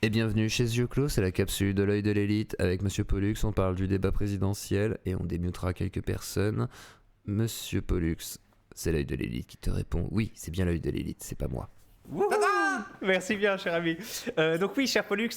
Et bienvenue chez Yeux Clos, c'est la capsule de l'œil de l'élite. Avec Monsieur Pollux, on parle du débat présidentiel et on démutera quelques personnes. Monsieur Pollux, c'est l'œil de l'élite qui te répond. Oui, c'est bien l'œil de l'élite, c'est pas moi. Wouhou. Merci bien, cher ami. Donc oui, cher Pollux,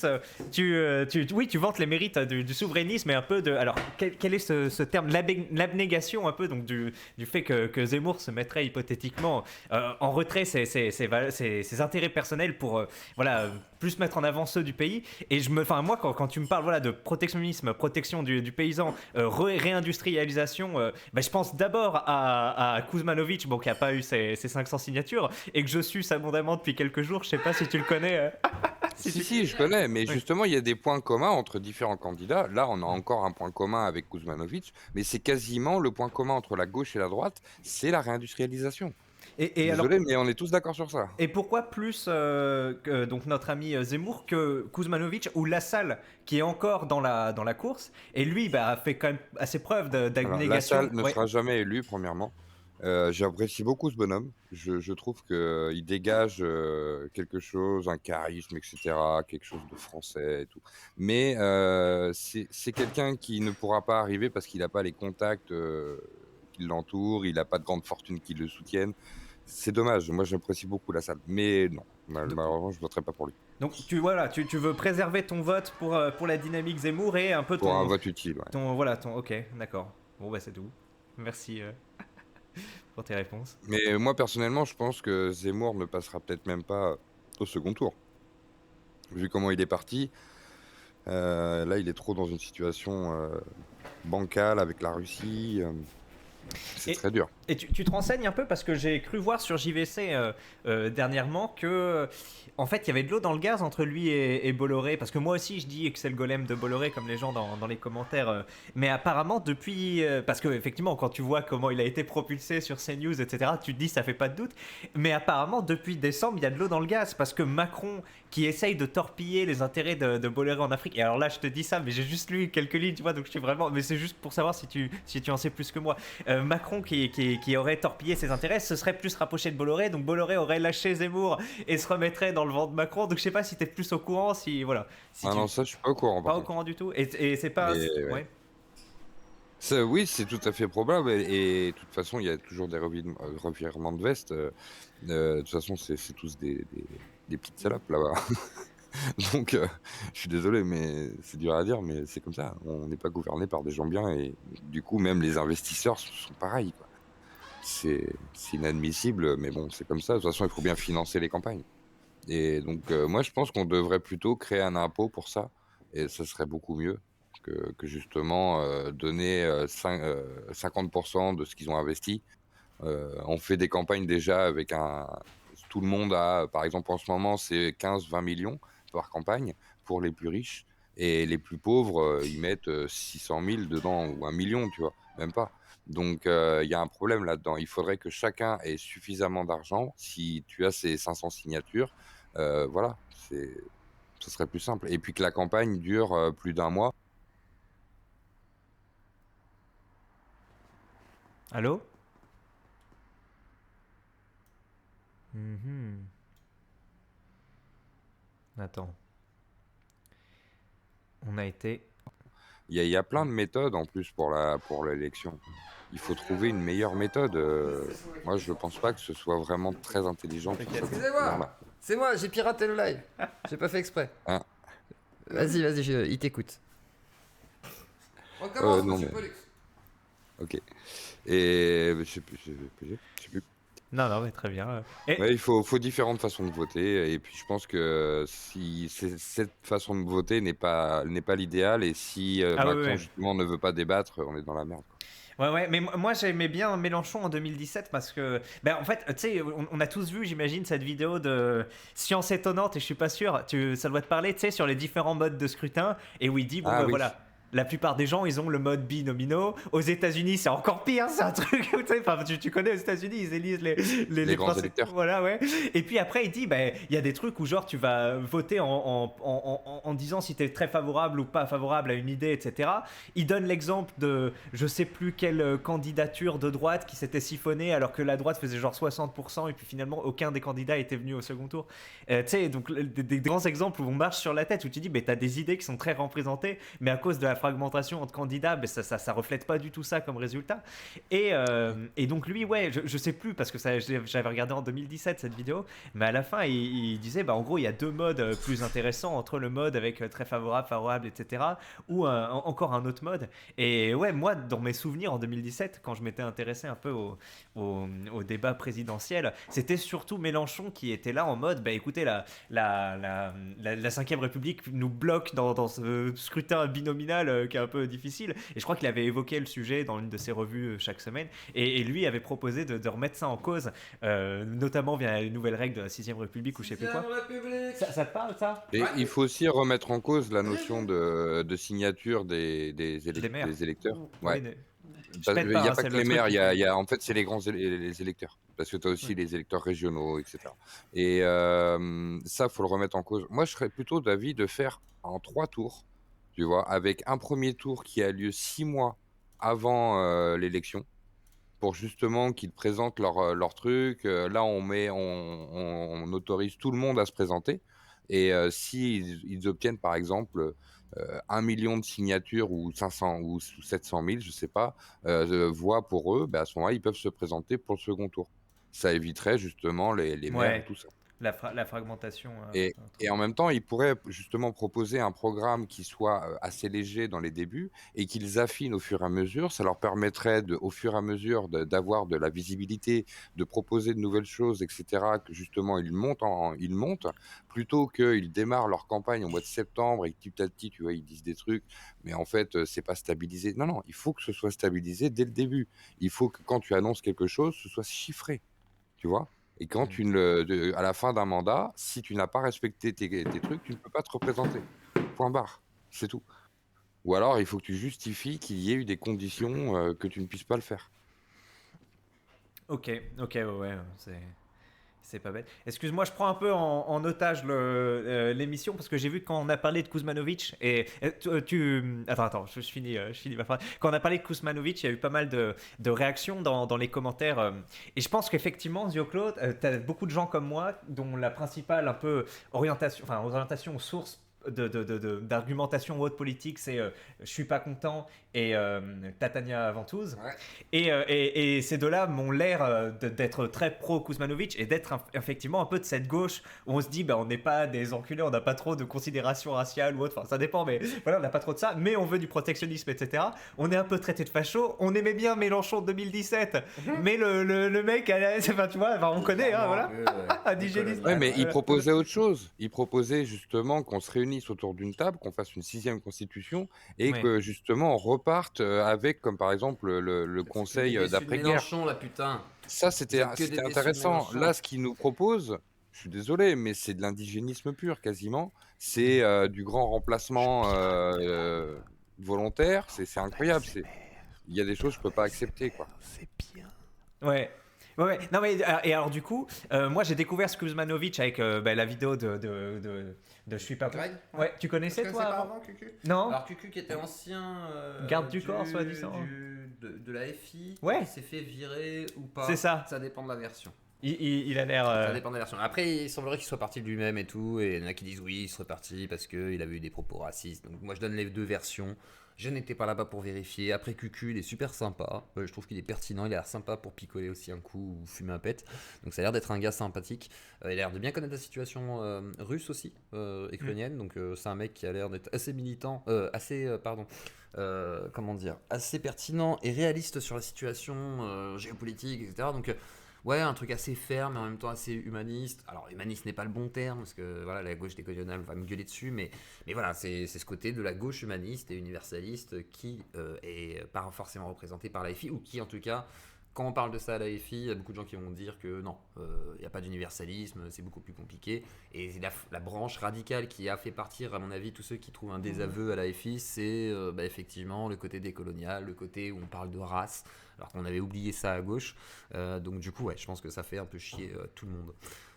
tu vantes les mérites du souverainisme et un peu de... Alors, quel est ce terme, l'abnégation un peu donc du fait que Zemmour se mettrait hypothétiquement en retrait ses intérêts personnels pour voilà, plus mettre en avant ceux du pays. Et moi, quand tu me parles voilà, de protectionnisme, protection du paysan, réindustrialisation, je pense d'abord à Kuzmanovic, bon, qui n'a pas eu ses 500 signatures, et que je suce abondamment depuis quelques jours. Je sais pas si tu le connais. Si, je connais, mais Oui. justement, il y a des points communs entre différents candidats. Là, on a encore un point commun avec Kuzmanovic, mais c'est quasiment le point commun entre la gauche et la droite, c'est la réindustrialisation. Et alors, Désolé, mais on est tous d'accord sur ça. et pourquoi plus que donc notre ami Zemmour que Kuzmanovic ou Lassalle qui est encore dans la course et lui a fait quand même assez preuve Alors, d'abnégation. Lassalle ne Ouais. sera jamais élu, premièrement. J'apprécie beaucoup ce bonhomme. Je trouve qu'il dégage quelque chose, un charisme, etc., quelque chose de français et tout. Mais c'est quelqu'un qui ne pourra pas arriver parce qu'il n'a pas les contacts qui l'entourent, il n'a pas de grande fortune qui le soutiennent. C'est dommage. Moi, j'apprécie beaucoup Lassalle. Mais non, malheureusement, je ne voterai pas pour lui. Donc tu veux préserver ton vote pour la dynamique Zemmour et un peu Pour un vote utile, ouais. ton ok, d'accord. Bon c'est tout. Merci pour tes réponses. Mais moi, personnellement, je pense que Zemmour ne passera peut-être même pas au second tour. Vu comment il est parti, là, il est trop dans une situation bancale avec la Russie. C'est Et- très dur. Et tu te renseignes un peu parce que j'ai cru voir sur JVC dernièrement que en fait il y avait de l'eau dans le gaz entre lui et Bolloré parce que moi aussi je dis que c'est le golem de Bolloré comme les gens dans les commentaires mais apparemment depuis parce que effectivement quand tu vois comment il a été propulsé sur CNews etc tu te dis ça fait pas de doute mais apparemment depuis décembre il y a de l'eau dans le gaz parce que Macron qui essaye de torpiller les intérêts de Bolloré en Afrique et alors là je te dis ça mais j'ai juste lu quelques lignes tu vois donc je suis vraiment mais c'est juste pour savoir si tu en sais plus que moi. Macron qui aurait torpillé ses intérêts se serait plus rapproché de Bolloré, donc Bolloré aurait lâché Zemmour et se remettrait dans le vent de Macron. Donc je sais pas si t'es plus au courant, si voilà, si Ah tu non, ça, je suis pas au courant, par pas au contre. courant du tout. Et c'est pas, Mais, ouais. ouais. Oui, c'est tout à fait probable. Et de toute façon, il y a toujours des revirements de veste. De toute façon, c'est tous des petites salopes là-bas. Donc, je suis désolé, mais c'est dur à dire, mais c'est comme ça. On n'est pas gouverné par des gens bien. Et du coup, même les investisseurs sont pareils, quoi. C'est inadmissible, mais bon, c'est comme ça. De toute façon, il faut bien financer les campagnes. Et donc, moi, je pense qu'on devrait plutôt créer un impôt pour ça. Et ça serait beaucoup mieux que justement donner 50% de ce qu'ils ont investi. On fait des campagnes déjà avec un... Tout le monde a, par exemple, en ce moment, c'est 15-20 millions par campagne pour les plus riches. Et les plus pauvres, ils mettent 600 000 dedans, ou 1 million, tu vois, même pas. Donc, il y a un problème là-dedans. Il faudrait que chacun ait suffisamment d'argent. Si tu as ces 500 signatures, voilà, ce serait plus simple. Et puis que la campagne dure plus d'un mois. Allô. Mhm. Attends. On a été. Il y a plein de méthodes en plus pour l'élection. Il faut trouver une meilleure méthode. Moi, je pense pas que ce soit vraiment très intelligent sur cette Excusez-moi, manière-là. c'est moi, j'ai piraté le live. J'ai pas fait exprès. Hein. Vas-y, il t'écoute. On commence, non, monsieur mais- Pollux. Ok. Et je sais plus. Je sais plus. Non, mais très bien. Et Ouais, il faut différentes façons de voter. Et puis, je pense que si cette façon de voter n'est pas l'idéal, et si ah ouais, Macron ouais. justement ne veut pas débattre, on est dans la merde, quoi. Ouais, mais moi j'aimais bien Mélenchon en 2017 parce que, en fait, tu sais, on a tous vu, j'imagine, cette vidéo de Science étonnante et je suis pas sûr, ça doit te parler, tu sais, sur les différents modes de scrutin et où il dit, bon, Ah oui. voilà. La plupart des gens, ils ont le mode binomino. Aux États-Unis, c'est encore pire. C'est un truc, tu sais, enfin, tu connais aux États-Unis, ils élisent les grands électeurs. Voilà, ouais. Et puis après, il dit, ben, il y a des trucs où genre tu vas voter en disant si tu es très favorable ou pas favorable à une idée, etc. Il donne l'exemple de, je sais plus quelle candidature de droite qui s'était siphonnée alors que la droite faisait genre 60% et puis finalement aucun des candidats était venu au second tour. Tu sais, donc des grands exemples où on marche sur la tête, où tu dis, ben, tu as des idées qui sont très représentées, mais à cause de la fragmentation entre candidats, ben, ça reflète pas du tout ça comme résultat. Et donc lui, ouais, je sais plus parce que j'avais regardé en 2017 cette vidéo, mais à la fin il disait, bah, en gros il y a deux modes plus intéressants entre le mode avec très favorable, etc. ou encore un autre mode. Et ouais, moi dans mes souvenirs en 2017, quand je m'étais intéressé un peu au débat présidentiel, c'était surtout Mélenchon qui était là en mode, bah écoutez, la 5ème République nous bloque dans ce scrutin binominal qui est un peu difficile. Et je crois qu'il avait évoqué le sujet dans une de ses revues chaque semaine. Et lui avait proposé de remettre ça en cause, notamment via les nouvelles règles de la 6ème République ou je sais plus quoi. Ça te parle, ça? Et il faut aussi remettre en cause la notion de signature des maires. électeurs. Oui, Ouais. mais- Je Parce pète qu'il pas, n'y a hein, pas c'est que le les truc maires, qui en fait, c'est les grands les électeurs. Parce que tu as aussi Ouais. les électeurs régionaux, etc. Et ça, faut le remettre en cause. Moi, je serais plutôt d'avis de faire en 3 tours, tu vois, avec un premier tour qui a lieu 6 mois avant l'élection, pour justement qu'ils présentent leur truc. Là, on autorise tout le monde à se présenter. Et ils obtiennent, par exemple, 1 million de signatures ou 500 ou 700 000, je sais pas, voix pour eux, bah, à ce moment-là, ils peuvent se présenter pour le second tour. Ça éviterait justement les maires et Ouais, tout ça. la fragmentation. Et, entre- et en même temps, ils pourraient justement proposer un programme qui soit assez léger dans les débuts et qu'ils affinent au fur et à mesure. Ça leur permettrait, au fur et à mesure, d'avoir de la visibilité, de proposer de nouvelles choses, etc., que justement ils montent, plutôt qu'ils démarrent leur campagne au mois de septembre et que petit à petit, tu vois, ils disent des trucs, mais en fait, c'est pas stabilisé. Non, non, il faut que ce soit stabilisé dès le début. Il faut que quand tu annonces quelque chose, ce soit chiffré, tu vois. Et quand à la fin d'un mandat, si tu n'as pas respecté tes trucs, tu ne peux pas te représenter. Point barre. C'est tout. Ou alors, il faut que tu justifies qu'il y ait eu des conditions que tu ne puisses pas le faire. Ok, ouais, c'est pas bête. Excuse-moi, je prends un peu en otage l'émission parce que j'ai vu que quand on a parlé de Kuzmanovic attends, je finis ma phrase. Quand on a parlé de Kuzmanovic, il y a eu pas mal de réactions dans les commentaires, et je pense qu'effectivement, Zio-Claude, t'as beaucoup de gens comme moi dont la principale un peu orientation aux sources d'argumentation ou autre politique, c'est je suis pas content et Tatania Ventouze. Ouais. Et ces deux-là m'ont l'air d'être très pro Kuzmanovic et d'être effectivement un peu de cette gauche où on se dit, bah, on n'est pas des enculés, on n'a pas trop de considération raciale ou autre, enfin ça dépend, mais voilà, on n'a pas trop de ça, mais on veut du protectionnisme, etc. On est un peu traité de facho, on aimait bien Mélenchon de 2017, mais le mec, enfin, tu vois, enfin, on connaît, hein, voilà. Indigénisme. Ouais, mais il Voilà. proposait autre chose. Il proposait justement qu'on se réunisse autour d'une table, qu'on fasse une 6e constitution et Ouais. que justement on reparte avec, comme par exemple, le conseil d'après-guerre. Mélenchon, la putain. Ça, Vous êtes que des c'était déçus de intéressant. Mélenchon. Là, ce qu'il nous propose, je suis désolé, mais c'est de l'indigénisme pur quasiment. C'est du grand remplacement volontaire. C'est incroyable. Il y a des choses que je peux pas accepter, quoi. Ouais. Ouais. Non, mais et alors du coup, moi j'ai découvert Kuzmanovic avec la vidéo de Je suis pas. Greg Ouais, tu connaissais Parce que toi c'est pas avant? avant Cucu. Non. Alors Cucu qui était ancien Garde du corps, soi-disant. de la FI, Ouais. qui s'est fait virer ou pas. C'est ça. Ça dépend de la version. Il a l'air. Ça dépend de la version. Après, il semblerait qu'il soit parti de lui-même et tout, et il y en a qui disent oui, il serait parti parce qu'il avait eu des propos racistes. Donc moi je donne les deux versions. Je n'étais pas là-bas pour vérifier. Après Cucu, il est super sympa. Je trouve qu'il est pertinent. Il a l'air sympa pour picoler aussi un coup ou fumer un pet. Donc ça a l'air d'être un gars sympathique. Il a l'air de bien connaître la situation russe aussi, ukrainienne. Donc c'est un mec qui a l'air d'être assez militant, comment dire, assez pertinent et réaliste sur la situation géopolitique, etc. Donc ouais, un truc assez ferme mais en même temps assez humaniste. Alors humaniste n'est pas le bon terme parce que voilà, la gauche décoloniale va me gueuler dessus, mais voilà, c'est ce côté de la gauche humaniste et universaliste qui est pas forcément représenté par la FI, ou qui en tout cas quand on parle de ça à l'AFI, il y a beaucoup de gens qui vont dire que non, il n'y a pas d'universalisme, c'est beaucoup plus compliqué. Et la branche radicale qui a fait partir, à mon avis, tous ceux qui trouvent un désaveu à l'AFI, c'est effectivement le côté décolonial, le côté où on parle de race, alors qu'on avait oublié ça à gauche. Donc du coup, ouais, je pense que ça fait un peu chier tout le monde.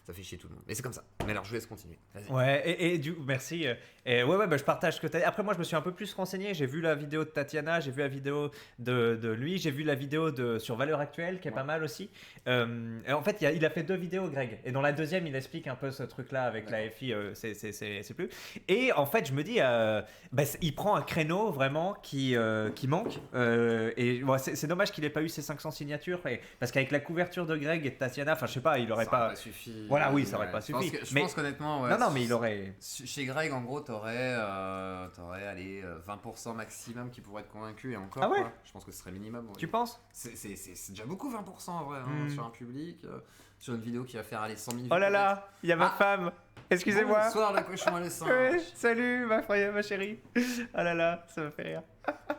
Ça fait chier tout le monde. Mais c'est comme ça. Mais alors, je vous laisse continuer. Vas-y. Ouais, et du merci. Ouais, bah, je partage ce que tu as dit. Après, moi, je me suis un peu plus renseigné. J'ai vu la vidéo de Tatiana, j'ai vu la vidéo de lui, j'ai vu la vidéo sur Valeurs Actuelles, qui est pas mal aussi. Et en fait, il a fait 2 vidéos, Greg. Et dans la deuxième, il explique un peu ce truc-là avec la FI, c'est plus. Et en fait, je me dis, il prend un créneau vraiment qui manque. Et bon, c'est dommage qu'il ait pas eu ses 500 signatures. Parce qu'avec la couverture de Greg et de Tatiana, enfin, je sais pas, il aurait Ça pas. aurait suffi. Voilà, oui, ça aurait pas suffi. Je Mais- pense qu'honnêtement, ouais, Non, mais il aurait. Chez Greg, en gros, t'aurais allez, 20% maximum qui pourraient être convaincus et encore. Ah ouais quoi. Je pense que ce serait minimum. Oui. Tu penses? C'est déjà beaucoup 20% en vrai Hmm. sur un public, sur une vidéo qui va faire aller 100 000 Oh là vues, là, il y a ma Ah. femme. Excusez-moi. Bonsoir le cochon à l'essence. Ouais, salut ma chérie. Oh là là, ça me fait rire.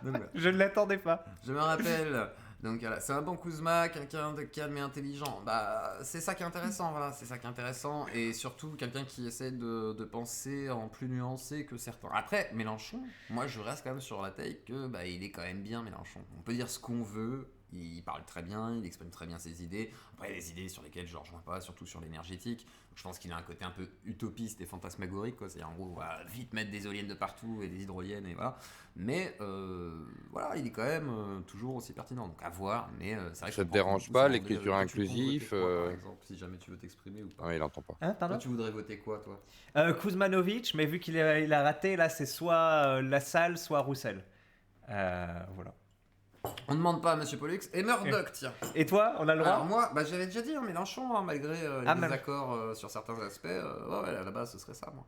Donc, voilà. Je ne l'attendais pas. Je me rappelle, donc voilà, c'est un bon Kuzma, quelqu'un de calme et intelligent. Bah, c'est ça qui est intéressant, voilà, c'est ça qui est intéressant. Et surtout, quelqu'un qui essaie de penser en plus nuancé que certains. Après, Mélenchon, moi je reste quand même sur la take que il est quand même bien, Mélenchon. On peut dire ce qu'on veut, il parle très bien, il exprime très bien ses idées. Après, il y a des idées sur lesquelles je ne rejoins pas, surtout sur l'énergétique. Je pense qu'il a un côté un peu utopiste et fantasmagorique, quoi. C'est-à-dire, en gros, on va vite mettre des éoliennes de partout et des hydroliennes, et voilà. Mais voilà, il est quand même toujours aussi pertinent. Donc à voir, mais c'est vrai que Ça te je dérange comprends pas, beaucoup, l'écriture toi, tu inclusive, comptes voter quoi, par exemple, si jamais tu veux t'exprimer ou pas. Non, il entend pas. Hein, Toi, pardon? tu voudrais voter quoi, toi? Kuzmanovic, mais vu qu'il a raté, là, c'est soit Lassalle, soit Roussel. Voilà. On ne demande pas à Monsieur Pollux. Et Murdoch, tiens. Et toi, on a le droit? Alors moi, j'avais déjà dit Mélenchon, malgré les Ah, même. désaccords sur certains aspects. Ouais, à la base, ce serait ça, moi.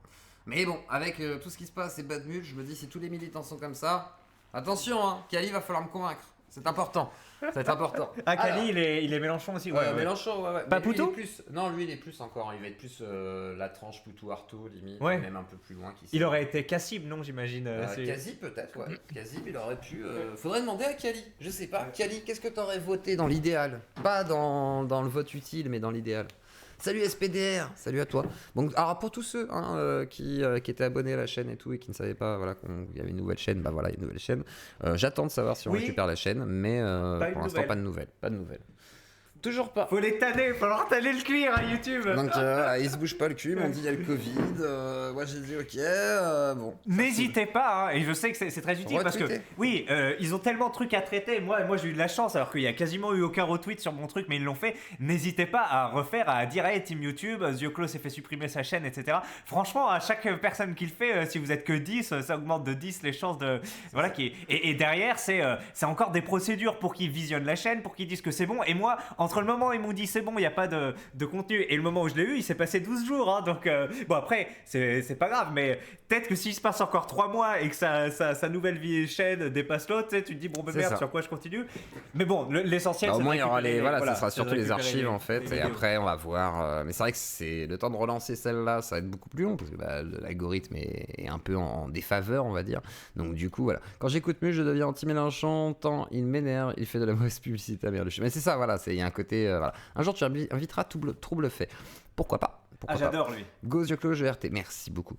Mais bon, avec tout ce qui se passe et Bad Mule, je me dis, si tous les militants sont comme ça, attention, hein, Kali va falloir me convaincre. C'est important. Ça va être important. Ah, Kali, Alors, il est Mélenchon aussi. Ouais, ouais. Mélenchon, ouais. Pas Mais lui, il est Poutou plus... Non, lui, il est plus encore. Il va être plus la tranche Poutou-Artaud, limite. Ouais. Même un peu plus loin. Il aurait été Cassib, non, j'imagine. Quasi peut-être, ouais. Quasi, il aurait pu. Faudrait demander à Kali. Je sais pas. Kali, qu'est-ce que t'aurais voté dans l'idéal? Pas dans le vote utile, mais dans l'idéal. Salut SPDR, salut à toi. Bon, alors pour tous ceux qui étaient abonnés à la chaîne et tout et qui ne savaient pas voilà, qu'il y avait une nouvelle chaîne, bah voilà, il y a une nouvelle chaîne. J'attends de savoir si on Oui. récupère la chaîne, mais Pas une pour l'instant, nouvelle. pas de nouvelles. Pas de nouvelles. Toujours pas. Faut les tanner, faut leur tanner le cuir à YouTube. Donc il se bouge pas le cul, mais on dit il y a le Covid. Moi j'ai dit ok, bon. N'hésitez pas, hein, et je sais que c'est très utile parce que Retweetez. oui, ils ont tellement de trucs à traiter. Moi j'ai eu de la chance alors qu'il y a quasiment eu aucun retweet sur mon truc, mais ils l'ont fait. N'hésitez pas à dire hey, Team YouTube, Zioclo s'est fait supprimer sa chaîne, etc. Franchement, à chaque personne qui le fait, si vous êtes que 10, ça augmente de 10 les chances de. Voilà, et derrière, c'est encore des procédures pour qu'ils visionnent la chaîne, pour qu'ils disent que c'est bon. Et moi, entre le moment où ils m'ont dit c'est bon, il n'y a pas de contenu, et le moment où je l'ai eu, il s'est passé 12 jours. Hein, donc, bon, après, c'est pas grave, mais peut-être que s'il se passe encore 3 mois et que sa nouvelle vie chaîne dépasse l'autre, tu te dis bon, bah, C'est merde, ça. sur quoi je continue. Mais bon, l'essentiel, Bah, au c'est moins de il y aura récupérer- voilà, voilà, ça sera c'est de surtout les récupérer archives en fait, les et vidéos. après on va voir. Mais c'est vrai que c'est le temps de relancer celle-là, ça va être beaucoup plus long parce que l'algorithme est un peu en défaveur, on va dire. Donc du coup voilà. Quand j'écoute mieux, je deviens anti-Mélenchon. Tant il m'énerve, il fait de la mauvaise publicité à Merluche. Mais c'est ça, voilà, il y a un côté. Voilà. Un jour tu inviteras Trouble fait. Pourquoi pas? Ah, Pourquoi pas. j'adore lui. Go Zioclo GRT, merci beaucoup.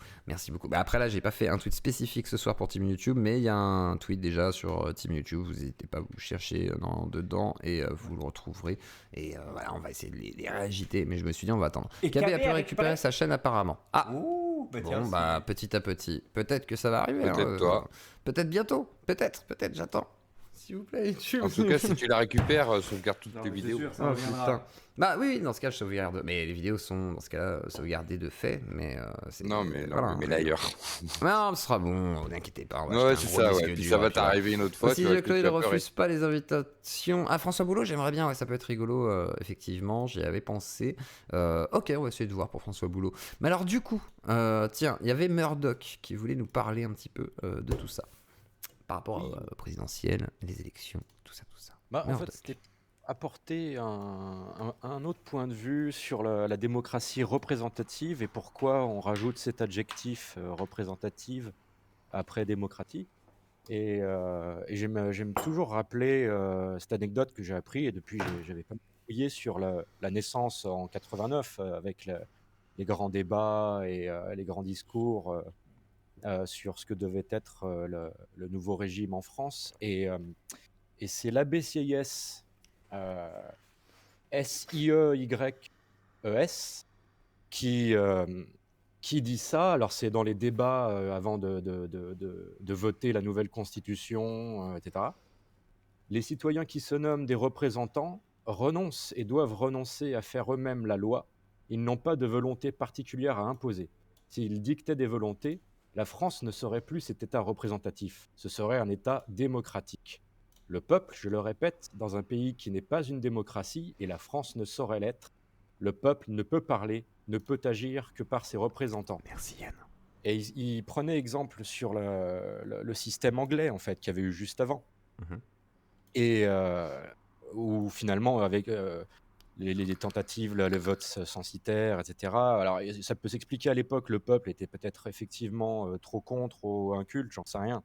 Bah, après là, j'ai pas fait un tweet spécifique ce soir pour Team YouTube, mais il y a un tweet déjà sur Team YouTube. Vous n'hésitez pas à vous chercher dedans et vous le retrouverez. Et voilà, on va essayer de les réagiter. Mais je me suis dit, on va attendre. Et KB a pu récupéré récupérer sa chaîne apparemment. Ah, Ouh, bah, tiens, bon, bah petit à petit. Peut-être que ça va arriver. Peut-être toi. Peut-être bientôt. Peut-être, j'attends. S'il vous plaît, YouTube. En tout cas, si tu la récupères, sauvegarde toutes tes vidéos. Oh, putain. Bah oui, dans ce cas, je sauvegarde. Mais les vidéos sont, dans ce cas-là, sauvegardées de fait. Mais c'est. Non, mais voilà. l'ailleurs. Non, ce sera bon, vous inquiétez pas. on va Ouais, acheter c'est un ça, gros ouais. disque Puis dur, ça va et puis voilà. t'arriver une autre fois. Si tu vas Zioclo, il vas pleurer. refuse pas les invitations. Ah, François Boulot, j'aimerais bien, ouais, ça peut être rigolo, effectivement, j'y avais pensé. Ok, on va essayer de voir pour François Boulot. Mais alors, du coup, tiens, il y avait Murdoch qui voulait nous parler un petit peu de tout ça. Par rapport au présidentiel, les élections, tout ça. Bah, en Murdoch. fait, c'était apporter un autre point de vue sur la démocratie représentative et pourquoi on rajoute cet adjectif représentative après démocratie. Et j'aime toujours rappeler cette anecdote que j'ai appris, et depuis j'avais pas fouillé sur la naissance en 89 avec les grands débats et les grands discours sur ce que devait être le nouveau régime en France. Et c'est l'abbé Sieyès, euh, Sieyes, qui, euh, qui dit ça. Alors, c'est dans les débats avant de voter la nouvelle constitution, etc. Les citoyens qui se nomment des représentants renoncent et doivent renoncer à faire eux-mêmes la loi. Ils n'ont pas de volonté particulière à imposer. S'ils dictaient des volontés, la France ne serait plus cet État représentatif. Ce serait un État démocratique. Le peuple, je le répète, dans un pays qui n'est pas une démocratie, et la France ne saurait l'être, le peuple ne peut parler, ne peut agir que par ses représentants. Merci Yann. Et il prenait exemple sur le système anglais, en fait, qu'il y avait eu juste avant. Mhm. Et où finalement, avec les tentatives, le vote censitaire, etc. Alors, ça peut s'expliquer à l'époque, le peuple était peut-être effectivement trop contre ou inculte, j'en sais rien.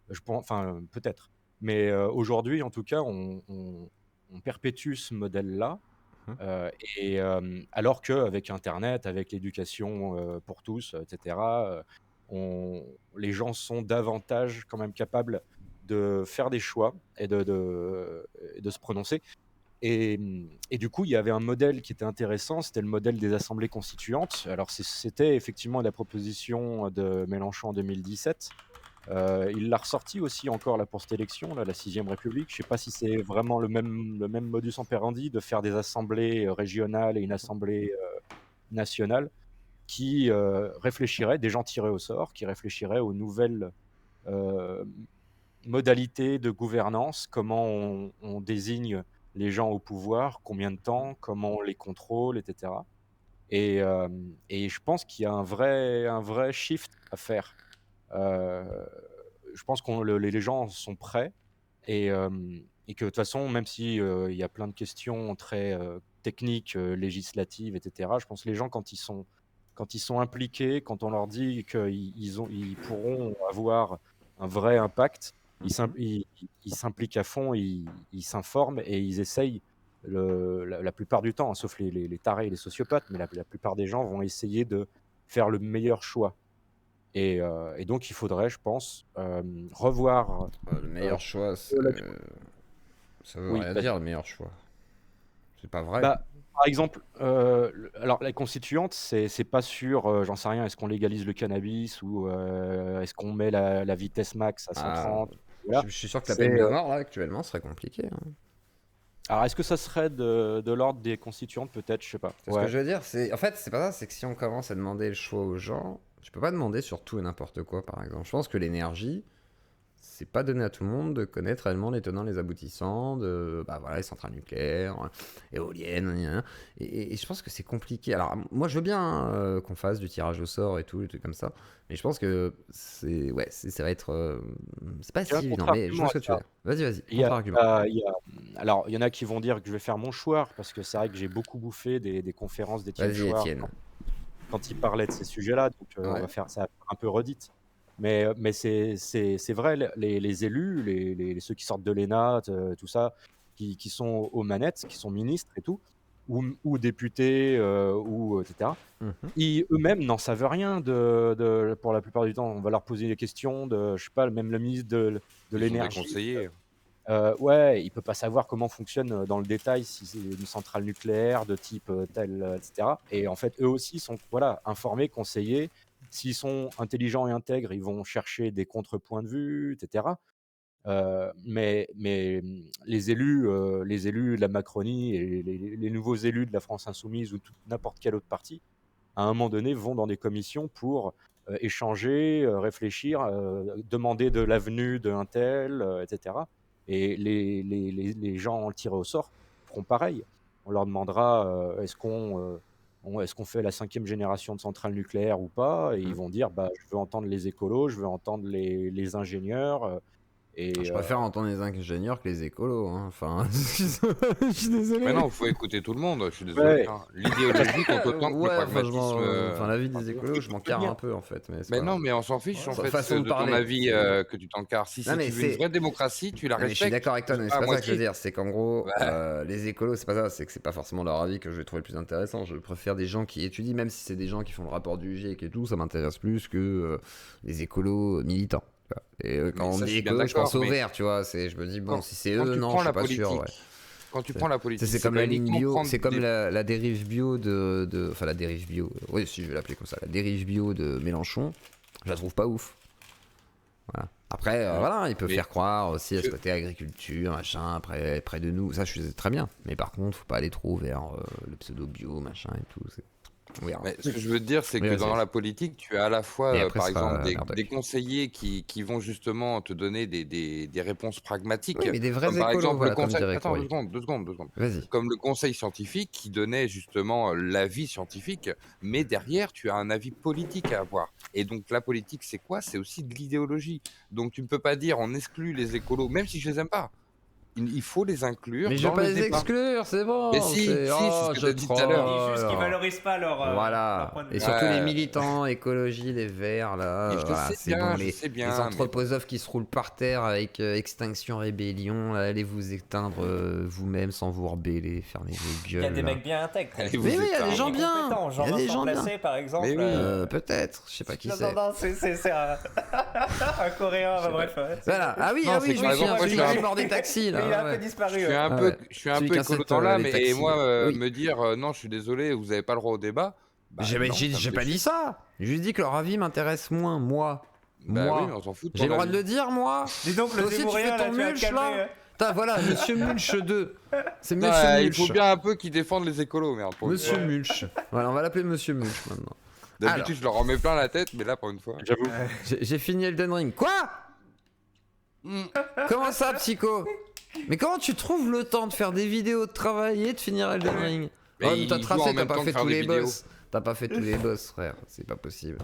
Je pense, enfin, peut-être. Mais aujourd'hui, en tout cas, on perpétue ce modèle-là. Mhm. Et alors qu'avec Internet, avec l'éducation pour tous, etc., les gens sont davantage quand même capables de faire des choix et de se prononcer. Et du coup, il y avait un modèle qui était intéressant, c'était le modèle des assemblées constituantes. Alors, c'était effectivement la proposition de Mélenchon en 2017. Il l'a ressorti aussi encore là, pour cette élection, là, la 6ème République. Je ne sais pas si c'est vraiment le même modus operandi de faire des assemblées régionales et une assemblée nationale qui réfléchirait, des gens tirés au sort, qui réfléchiraient aux nouvelles euh, modalités de gouvernance, comment on désigne les gens au pouvoir, combien de temps, comment on les contrôle, etc. Et, euh, et je pense qu'il y a un vrai shift à faire. Euh, je pense que les gens sont prêts et que de toute façon, même si il y a plein de questions très techniques, législatives, etc., je pense que les gens, quand ils sont impliqués, quand on leur dit ils pourront avoir un vrai impact, Mhm. ils s'impliquent à fond, ils s'informent et ils essayent la plupart du temps, hein, sauf les tarés et les sociopathes, mais la plupart des gens vont essayer de faire le meilleur choix. Et donc, il faudrait, je pense, revoir. Le euh, meilleur choix, la- ça veut oui, rien vas-y. dire, le meilleur choix. C'est pas vrai. Bah, par exemple, alors la constituante, c'est pas sûr, j'en sais rien, est-ce qu'on légalise le cannabis ou est-ce qu'on met la vitesse max à Ah, 130? Voilà. je suis sûr que la C'est, peine de mort, là, actuellement, serait compliquée, hein. alors, est-ce que ça serait de l'ordre des constituantes, peut-être, je sais pas. C'est ce que Ouais. je veux dire. En fait, c'est pas ça, c'est que si on commence à demander le choix aux gens, tu peux pas demander sur tout et n'importe quoi, par exemple. Je pense que l'énergie, c'est pas donné à tout le monde de connaître réellement les tenants, les aboutissants de bah voilà, les centrales nucléaires, éoliennes, gna gna gna. Et je pense que c'est compliqué. Alors moi je veux bien qu'on fasse du tirage au sort et tout, des trucs comme ça, mais je pense que ça va être c'est pas Il y a un si évident. Mais je contre-argument vois à ce que tu ça. veux dire. Vas-y, Il y a, contre-argument. alors, il y en a qui vont dire que je vais faire mon choix, parce que c'est vrai que j'ai beaucoup bouffé des conférences d'Étienne Vas-y Chouard Étienne. quand il parlait de ces sujets-là, donc on Ouais. va faire ça un peu redite. Mais c'est vrai, les élus, ceux qui sortent de l'ENA, tout ça, qui sont aux manettes, qui sont ministres et tout, ou députés, ou etc., Mhm. ils eux-mêmes n'en savent rien pour la plupart du temps. On va leur poser des questions je sais pas, même le ministre de Ils ont des l'énergie. conseillers. Ouais, il peut pas savoir comment fonctionne dans le détail si c'est une centrale nucléaire de type tel, etc. Et en fait, eux aussi sont voilà, informés, conseillés. S'ils sont intelligents et intègres, ils vont chercher des contrepoints de vue, etc. Mais les élus de la Macronie et les nouveaux élus de la France Insoumise ou n'importe quel autre parti, à un moment donné, vont dans des commissions pour échanger, réfléchir, demander de l'avenue d'un tel, etc. Et les gens tirés au sort feront pareil. On leur demandera est-ce qu'on fait la 5e génération de centrales nucléaires ou pas? Et ils Mhm. vont dire bah, je veux entendre les écolos, je veux entendre les ingénieurs. Et Je préfère entendre les ingénieurs que les écolos. Hein. Enfin, je suis désolé. Mais non, il faut écouter tout le monde, je suis désolé. ouais, Hein. L'idéologie compte autant que le Ouais, enfin, pragmatisme. enfin, l'avis des un peu. écolos, je m'en carre un peu en fait, mais c'est Mais pas non, grave. mais on s'en fiche Ouais. en Sa fait façon de de ton parler. avis c'est- que tu t'encarres. Si Non, mais tu veux une c'est. vraie démocratie, tu la Non, mais je suis respectes. d'accord avec toi, juste mais pas c'est à pas ça que je veux moitié. dire. C'est qu'en gros, Ouais. les écolos, c'est pas ça. C'est que c'est pas forcément leur avis que je vais trouver le plus intéressant. Je préfère des gens qui étudient, même si c'est des gens qui font le rapport du GIEC et tout, ça m'intéresse plus que les écolos militants. Tu vois. Et quand Mais on ça, me je dit suis bien écolo, je pense d'accord. aux Mais verts, tu vois. Je me dis, bon, quand, si c'est quand eux, tu non, prends je suis la pas sûr. Ouais. politique, quand tu C'est prends la c'est politique, comme pas la ligne uniquement bio, prendre c'est comme des. la dérive bio enfin la dérive bio, oui si je vais l'appeler comme ça, la dérive bio de Mélenchon, je la trouve pas ouf. Voilà. Après, voilà, il peut Mais faire croire aussi à ce que- côté agriculture, machin, près de nous, ça je suis très bien. Mais par contre, faut pas aller trop vers le pseudo bio, machin et tout. On verra. Mais ce que je veux te dire, c'est Oui, que vas-y, dans la vas-y. politique, tu as à la fois, Et après, par ce exemple, sera des Murdoch. conseillers qui vont justement te donner des réponses pragmatiques, Oui, mais des vrais comme par écolos, exemple le voilà, comme conseil. dirait Attends, deux Cory. secondes, deux secondes, deux secondes. Vas-y. Comme le conseil scientifique qui donnait justement l'avis scientifique, mais derrière, tu as un avis politique à avoir. Et donc, la politique, c'est quoi? C'est aussi de l'idéologie. Donc, tu ne peux pas dire on exclut les écolos, même si je les aime pas. Il faut les inclure Mais je vais dans pas le les débat. exclure, c'est Mais bon. si, c'est Oh, ce que je tu as dit tout à Il l'heure. dit juste qu'ils troll. valorisent pas leur Voilà. point de Et vue. surtout les Ouais. militants, écologie, les verts, là, Et je voilà, sais c'est bon. bien, je sais Les bien, mais bon. anthroposophes qui se roulent par terre avec Extinction Rébellion, là, allez vous éteindre vous-même sans vous rebeller, fermez vos Il y a gueules. des là. mecs bien intègres. Allez Mais vous oui, il y a des éteindre. gens bien. Compétents, Il y a des Jean-Vincent gens bien. Placé, par exemple. Mais oui. Peut-être, je sais pas qui Non, c'est. non, non, c'est un coréen, bah, bref. Ouais, Voilà. Ah oui, Non, ah c'est oui, que je par me souviens, exemple, moi, celui je suis qui un- est mort des taxis, Mais il a là. un peu Ouais. disparu. Je suis un Ah peu, ouais. je suis un Celui peu qui écolo incite dans l'âme, les et taxis. moi, Oui. me dire non, je suis désolé, vous n'avez pas le droit au débat, bah non, ça me J'ai fait pas chier. dit ça. J'ai juste dit que leur avis m'intéresse moins, moi. Bah oui, mais Moi. on s'en fout de J'ai ton le droit de avis. le dire, moi. Dis donc, Toi le aussi, tu Zémourien, fais là, ton tu vas te mulch, calmer. là. Voilà, Monsieur Mulch 2. C'est Non, Monsieur il faut Mulch. bien un peu qu'ils défendent les écolos, merde. Pour une Monsieur fois. Mulch. Voilà, on va l'appeler Monsieur Mulch maintenant. Alors, D'habitude, je leur en mets plein la tête, mais là, pour une fois. j'avoue. j'ai fini Elden Ring. Quoi? Comment ça, Psycho? Mais comment tu trouves le temps de faire des vidéos, de travailler, de finir Elden Ring? Mais Oh, il t'as joue tracé, en t'as même pas temps fait que faire tous des les vidéos. boss. T'as pas fait tous les boss, frère. C'est pas possible.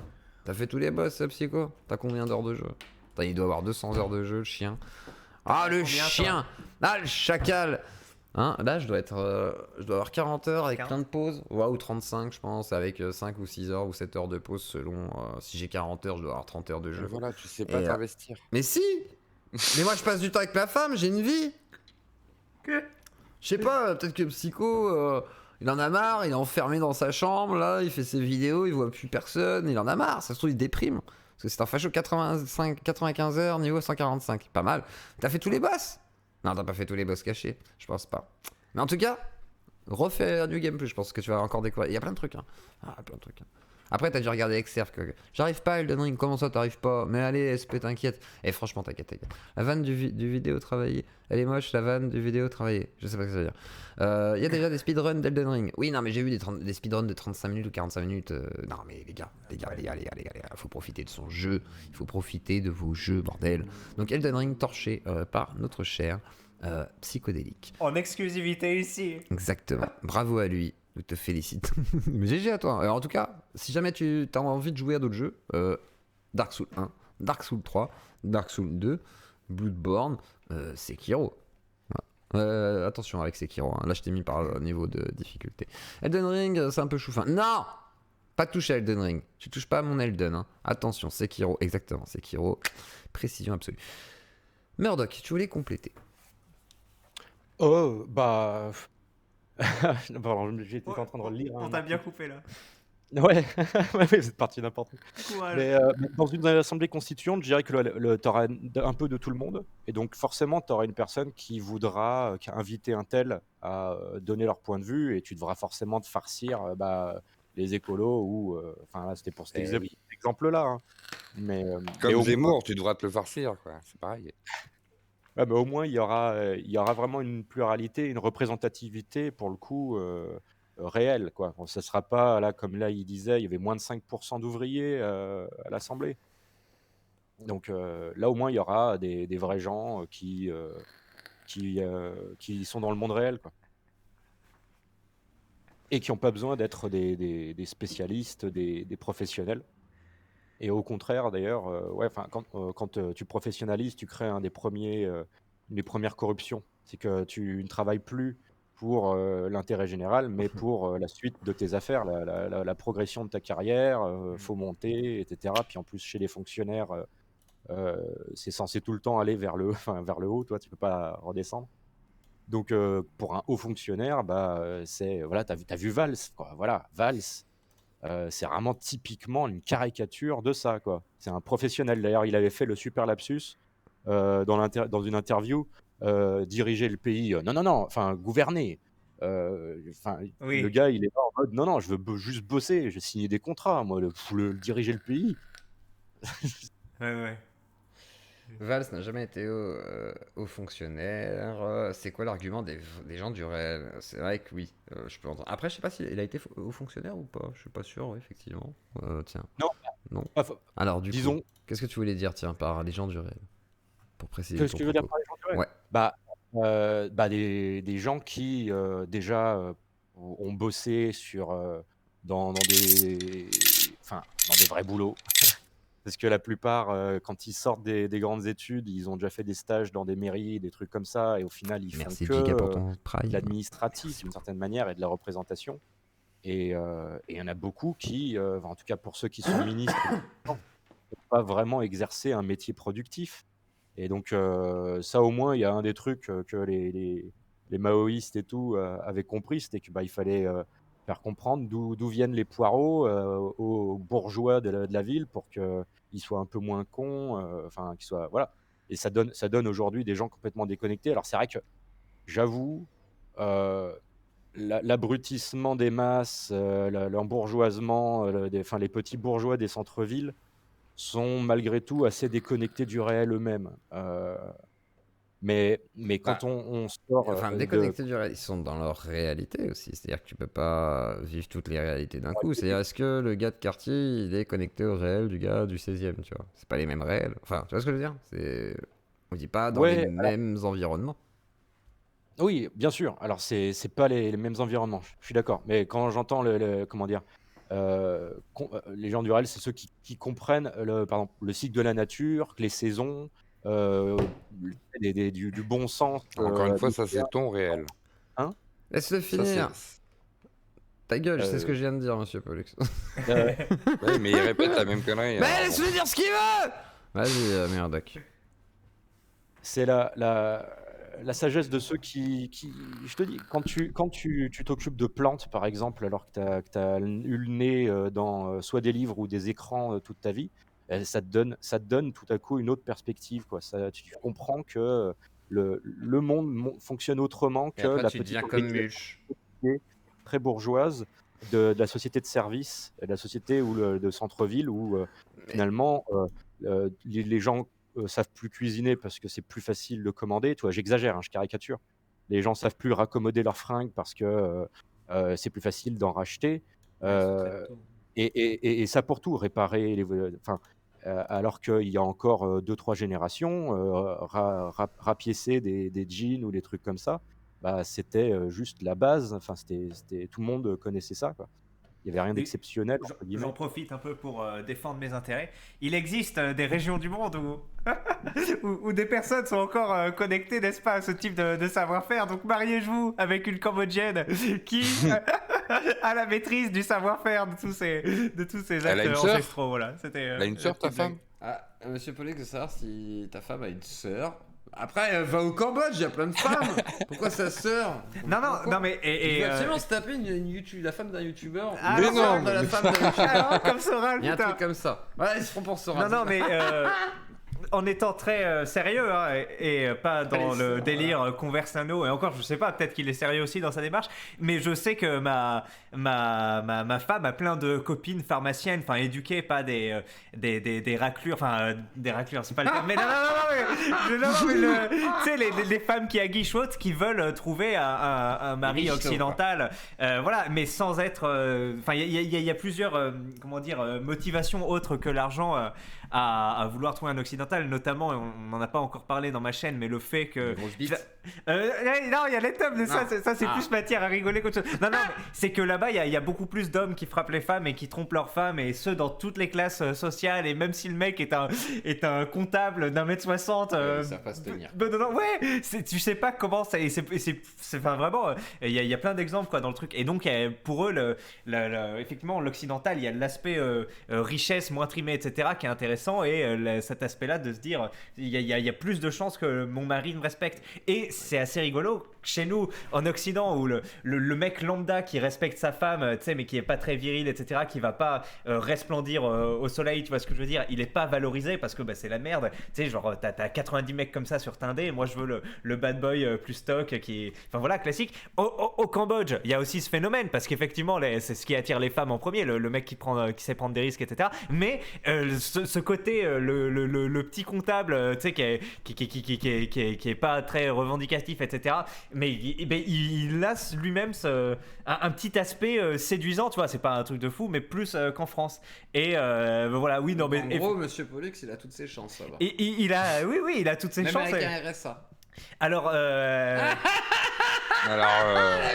T'as fait tous les boss, Psycho? T'as combien d'heures de jeu? Putain, il doit avoir 200 heures de jeu, le chien. Ah, le Combien, toi chien! Ah, le chacal! Hein, là, je dois avoir 40 heures avec 40. plein de pauses. Ouais, ou 35, je pense, avec 5 ou 6 heures ou 7 heures de pause selon. Si j'ai 40 heures, je dois avoir 30 heures de Mais jeu. voilà, tu sais pas Et, t'investir. Mais si! Mais moi, je passe du temps avec ma femme, j'ai une vie! Que Je sais pas, peut-être que Psycho, il en a marre, il est enfermé dans sa chambre, là, il fait ses vidéos, il voit plus personne, il en a marre, ça se trouve, il déprime. Parce que c'est un facho 95 heures, niveau 145. Pas mal. T'as fait tous les boss? Non, t'as pas fait tous les boss cachés, je pense pas. Mais en tout cas, refais un New Game Plus, je pense que tu vas encore découvrir. Il y a plein de trucs, hein. Ah, plein de trucs. Hein. Après, t'as dû regarder Exerf. J'arrive pas, Elden Ring, comment ça t'arrives pas? Mais allez, SP, t'inquiète. Et franchement, t'inquiète. La vanne du vidéo travaillé, elle est moche, la vanne du vidéo travaillé. Je sais pas ce que ça veut dire. Il y a déjà des speedruns d'Elden Ring. Oui, non, mais j'ai vu des speedruns de 35 minutes ou 45 minutes. Non, mais les gars, il faut profiter de son jeu. Il faut profiter de vos jeux, bordel. Donc, Elden Ring torché par notre cher psychodélique. En exclusivité ici. Exactement. Bravo à lui. Je te félicite. Mais GG à toi. En tout cas, si jamais tu as envie de jouer à d'autres jeux, Dark Souls 1, Dark Souls 3, Dark Souls 2, Bloodborne, Sekiro. Voilà. Attention avec Sekiro. Hein. Là, je t'ai mis par niveau de difficulté. Elden Ring, c'est un peu chouffin. Non! Pas toucher à Elden Ring. Tu touches pas à mon Elden. Hein. Attention, Sekiro. Exactement, Sekiro. Précision absolue. Murdoch, tu voulais compléter. Oh, bah. Pardon, j'étais en train de relire. On t'a bien coupé là. Ouais, ouais, vous êtes parti n'importe où. Courage. Mais dans une assemblée constituante, je dirais que tu auras un peu de tout le monde. Et donc, forcément, tu auras une personne qui voudra inviter un tel à donner leur point de vue. Et tu devras forcément te farcir les écolos ou. Enfin, là, c'était pour cet Eh oui. exemple-là. Hein. Mais Comme au Zemmour, tu devras te le farcir, quoi. C'est pareil. Ouais, au moins, il y aura vraiment une pluralité, une représentativité, pour le coup, réelle, quoi. Bon, ça sera pas, là, comme là, il disait, il y avait moins de 5% d'ouvriers à l'Assemblée. Donc là, au moins, il y aura des vrais gens qui sont dans le monde réel, quoi. Et qui n'ont pas besoin d'être des spécialistes, des professionnels. Et au contraire, d'ailleurs, ouais, quand tu professionnalises, tu crées une des premières corruptions. C'est que tu ne travailles plus pour l'intérêt général, mais pour la suite de tes affaires, la progression de ta carrière, faut monter, etc. Puis en plus, chez les fonctionnaires, c'est censé tout le temps aller vers vers le haut, toi, tu peux pas redescendre. Donc, pour un haut fonctionnaire, voilà, t'as vu Valls, quoi. Voilà, Valls, c'est vraiment typiquement une caricature de ça, quoi. C'est un professionnel. D'ailleurs, il avait fait le super lapsus dans une interview, diriger le pays. Non, non, non, enfin, gouverner. Le Oui. gars, il est là en mode, non, non, je veux juste bosser, j'ai signé des contrats, moi, diriger le pays. Ouais. Valls n'a jamais été haut fonctionnaire. C'est quoi l'argument des gens du réel? C'est vrai que oui, je peux entendre. Après, je sais pas s'il a été haut fonctionnaire ou pas. Je suis pas sûr, ouais, effectivement. Tiens. Non. Non. Enfin, Alors, du disons, coup, qu'est-ce que tu voulais dire, tiens, par les gens du réel? Pour préciser qu'est-ce ton que je veux dire propos. par les gens du Ouais. réel? Des gens qui déjà ont bossé dans des vrais boulots. Parce que la plupart, quand ils sortent des grandes études, ils ont déjà fait des stages dans des mairies, des trucs comme ça, et au final, ils Merci font Giga que pour ton de prime. l'administratif d'une certaine manière et de la représentation. Et il y en a beaucoup qui, en tout cas pour ceux qui sont ministres, ne peuvent pas vraiment exercer un métier productif. Et donc, ça au moins, il y a un des trucs que les maoïstes et tout avaient compris, c'était que il fallait faire comprendre d'où viennent les poireaux aux bourgeois de la ville pour qu'ils soient un peu moins cons, qu'ils soient, voilà. Et ça donne aujourd'hui des gens complètement déconnectés. Alors c'est vrai que j'avoue, l'abrutissement des masses, l'embourgeoisement, les petits bourgeois des centres-villes sont malgré tout assez déconnectés du réel eux-mêmes. Mais quand on sort Enfin, déconnectés du réel, ils sont dans leur réalité aussi. C'est-à-dire que tu peux pas vivre toutes les réalités d'un coup. C'est-à-dire, est-ce que le gars de quartier, il est connecté au réel du gars du 16e, tu vois? C'est pas les mêmes réels. Enfin, tu vois ce que je veux dire? On dit pas dans les Ouais, mêmes environnements. oui, bien sûr. Alors, c'est pas les mêmes environnements, je suis d'accord. Mais quand j'entends comment dire, les gens du réel, c'est ceux qui comprennent par exemple, le cycle de la nature, que les saisons, euh, du bon sens. Encore une fois, ça, des- c'est ton réel. Hein Laisse-le Ça, finir. Ta gueule, c'est ce que Euh, je viens de dire, monsieur Pollux. Ouais, mais il répète la même connerie. Mais alors bon. laisse-le dire ce qu'il veut! Vas-y, Murdoch. C'est la sagesse de ceux je te dis, quand tu t'occupes de plantes, par exemple, alors que tu as eu le nez dans soit des livres ou des écrans toute ta vie, ça te donne tout à coup une autre perspective, quoi. Tu comprends que le monde fonctionne autrement Et que après, la tu petite deviens comme organisation Mulch. très bourgeoise de la société de service, de la société de centre-ville où finalement les gens savent plus cuisiner parce que c'est plus facile de commander. Tu vois, j'exagère, hein, je caricature. Les gens savent plus raccommoder leurs fringues parce que c'est plus facile d'en racheter. Euh, et ça pour tout, réparer alors qu'il y a encore 2-3 générations, rapiécer des jeans ou des trucs comme ça, c'était juste la base. Enfin, tout le monde connaissait ça, quoi. Il n'y avait rien Et d'exceptionnel, j'en entre guillemets. profite un peu pour défendre mes intérêts. Il existe des régions du monde où des personnes sont encore connectées, n'est-ce pas, à ce type de savoir-faire. Donc mariez-vous avec une Cambodgienne qui a la maîtrise du savoir-faire de tous ces Elle a actes une sœur ancestraux. Voilà. C'était, Elle a une sœur, ta femme? Ah, monsieur Pollux, je veux savoir si ta femme a une sœur. Après, va au Cambodge, il y a plein de femmes. Pourquoi sa sœur? Non, mais. Il veut absolument se taper la femme d'un youtubeur. Ah, Mais non, non, de la femme d'un youtubeur. Alors, comme Soral, Il y a un putain. truc comme ça. Voilà, ils se font pour Soral. Non, mais en étant très sérieux hein, et pas dans le délire conversano, et encore, je sais pas, peut-être qu'il est sérieux aussi dans sa démarche, mais je sais que ma femme a plein de copines pharmaciennes, enfin éduquées, pas des raclures, des raclures, c'est pas le terme, mais tu sais, les femmes qui aguichotent, qui veulent trouver un mari Riche, occidental, voilà, mais sans être, il y a plusieurs, motivations autres que l'argent à vouloir trouver un occidental, notamment, et on n'en a pas encore parlé dans ma chaîne, mais le fait que... Une grosse bite. Non, il y a les tomes de ça, Non. c'est plus matière à rigoler qu'autre chose. Non, mais c'est que là-bas, il y a beaucoup plus d'hommes qui frappent les femmes et qui trompent leurs femmes, et ce, dans toutes les classes sociales, et même si le mec est un comptable d'1m60... Ça va pas se tenir. non, ouais, tu sais pas comment ça... Enfin, vraiment, il y a plein d'exemples, quoi, dans le truc. Et donc, pour eux, effectivement, l'occidental, il y a l'aspect richesse, moins trimé, etc., qui est intéressant, et cet aspect-là de se dire, il y a plus de chances que mon mari me respecte. Et c'est assez rigolo chez nous en Occident où le mec lambda qui respecte sa femme, tu sais, mais qui est pas très viril, etc., qui va pas resplendir au soleil, tu vois ce que je veux dire, il est pas valorisé parce que c'est la merde, tu sais, genre t'as 90 mecs comme ça sur Tinder, moi je veux le bad boy plus stock qui est, enfin voilà, classique. Au Cambodge il y a aussi ce phénomène parce qu'effectivement c'est ce qui attire les femmes en premier, le mec qui sait prendre des risques, etc., mais ce côté le petit comptable, tu sais, qui est pas très revendicatif, etc., mais il a lui-même un petit aspect séduisant, tu vois, c'est pas un truc de fou, mais plus qu'en France. Et voilà, oui, non, mais En gros, Monsieur Pollux, il a toutes ses chances, ça va. il a toutes ses Même chances. avec un RSA. Alors, Alors,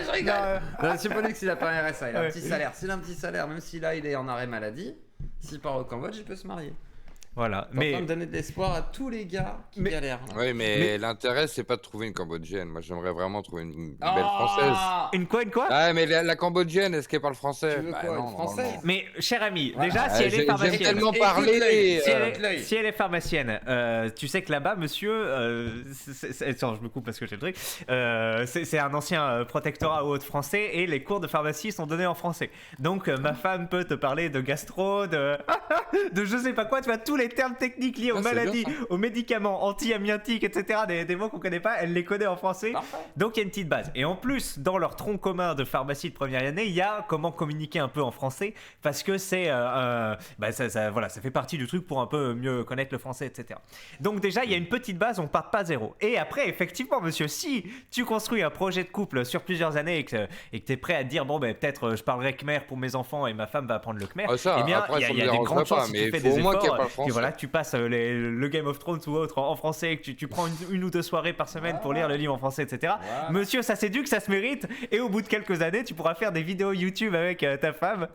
Je rigole. Non, Monsieur Pollux, il a pas un RSA, il a un Ouais. petit salaire. S'il a un petit salaire, même si là il est en arrêt maladie, s'il part au Cambodge, il peut se marier. voilà, T'es en train mais de donner de l'espoir à tous les gars qui Mais- galèrent. oui, mais l'intérêt, c'est pas de trouver une Cambodgienne. Moi, j'aimerais vraiment trouver une belle Française. une quoi? Ah, mais la Cambodgienne, est-ce qu'elle parle français? Tu veux quoi, une Française? normalement. Mais cher ami, Voilà. déjà si elle est J'aime pharmacienne, tellement Écoute parler. l'œil. Si Écoute l'œil. si elle est pharmacienne, tu sais que là-bas, monsieur, attends, je me coupe parce que j'ai le truc. C'est un ancien protectorat au français et les cours de pharmacie sont donnés en français. Donc ma femme peut te parler de gastro, de je sais pas quoi, tu vois, tous les termes techniques liés aux Ah, c'est maladies, bien, aux médicaments anti-amiotiques, etc., des mots qu'on connaît pas, elle les connaît en français. Parfait. Donc il y a une petite base. Et en plus, dans leur tronc commun de pharmacie de première année, il y a comment communiquer un peu en français parce que c'est voilà, ça fait partie du truc pour un peu mieux connaître le français, etc. Donc déjà, il y a une petite base, on part pas à zéro. Et après, effectivement, monsieur, si tu construis un projet de couple sur plusieurs années et que tu es prêt à te dire, bon, peut-être je parlerai khmer pour mes enfants et ma femme va apprendre le khmer, Ah, ça, eh bien, après, il y a, ça il me y a des dérangerait grandes pas, chances si mais tu fais il faut des au moins qu'il y ait efforts, pas le français. que voilà, tu passes le Game of Thrones ou autre en français, que tu prends une ou deux soirées par semaine pour lire le livre en français, etc. Voilà. Monsieur, ça s'éduque, ça se mérite, et au bout de quelques années, tu pourras faire des vidéos YouTube avec ta femme,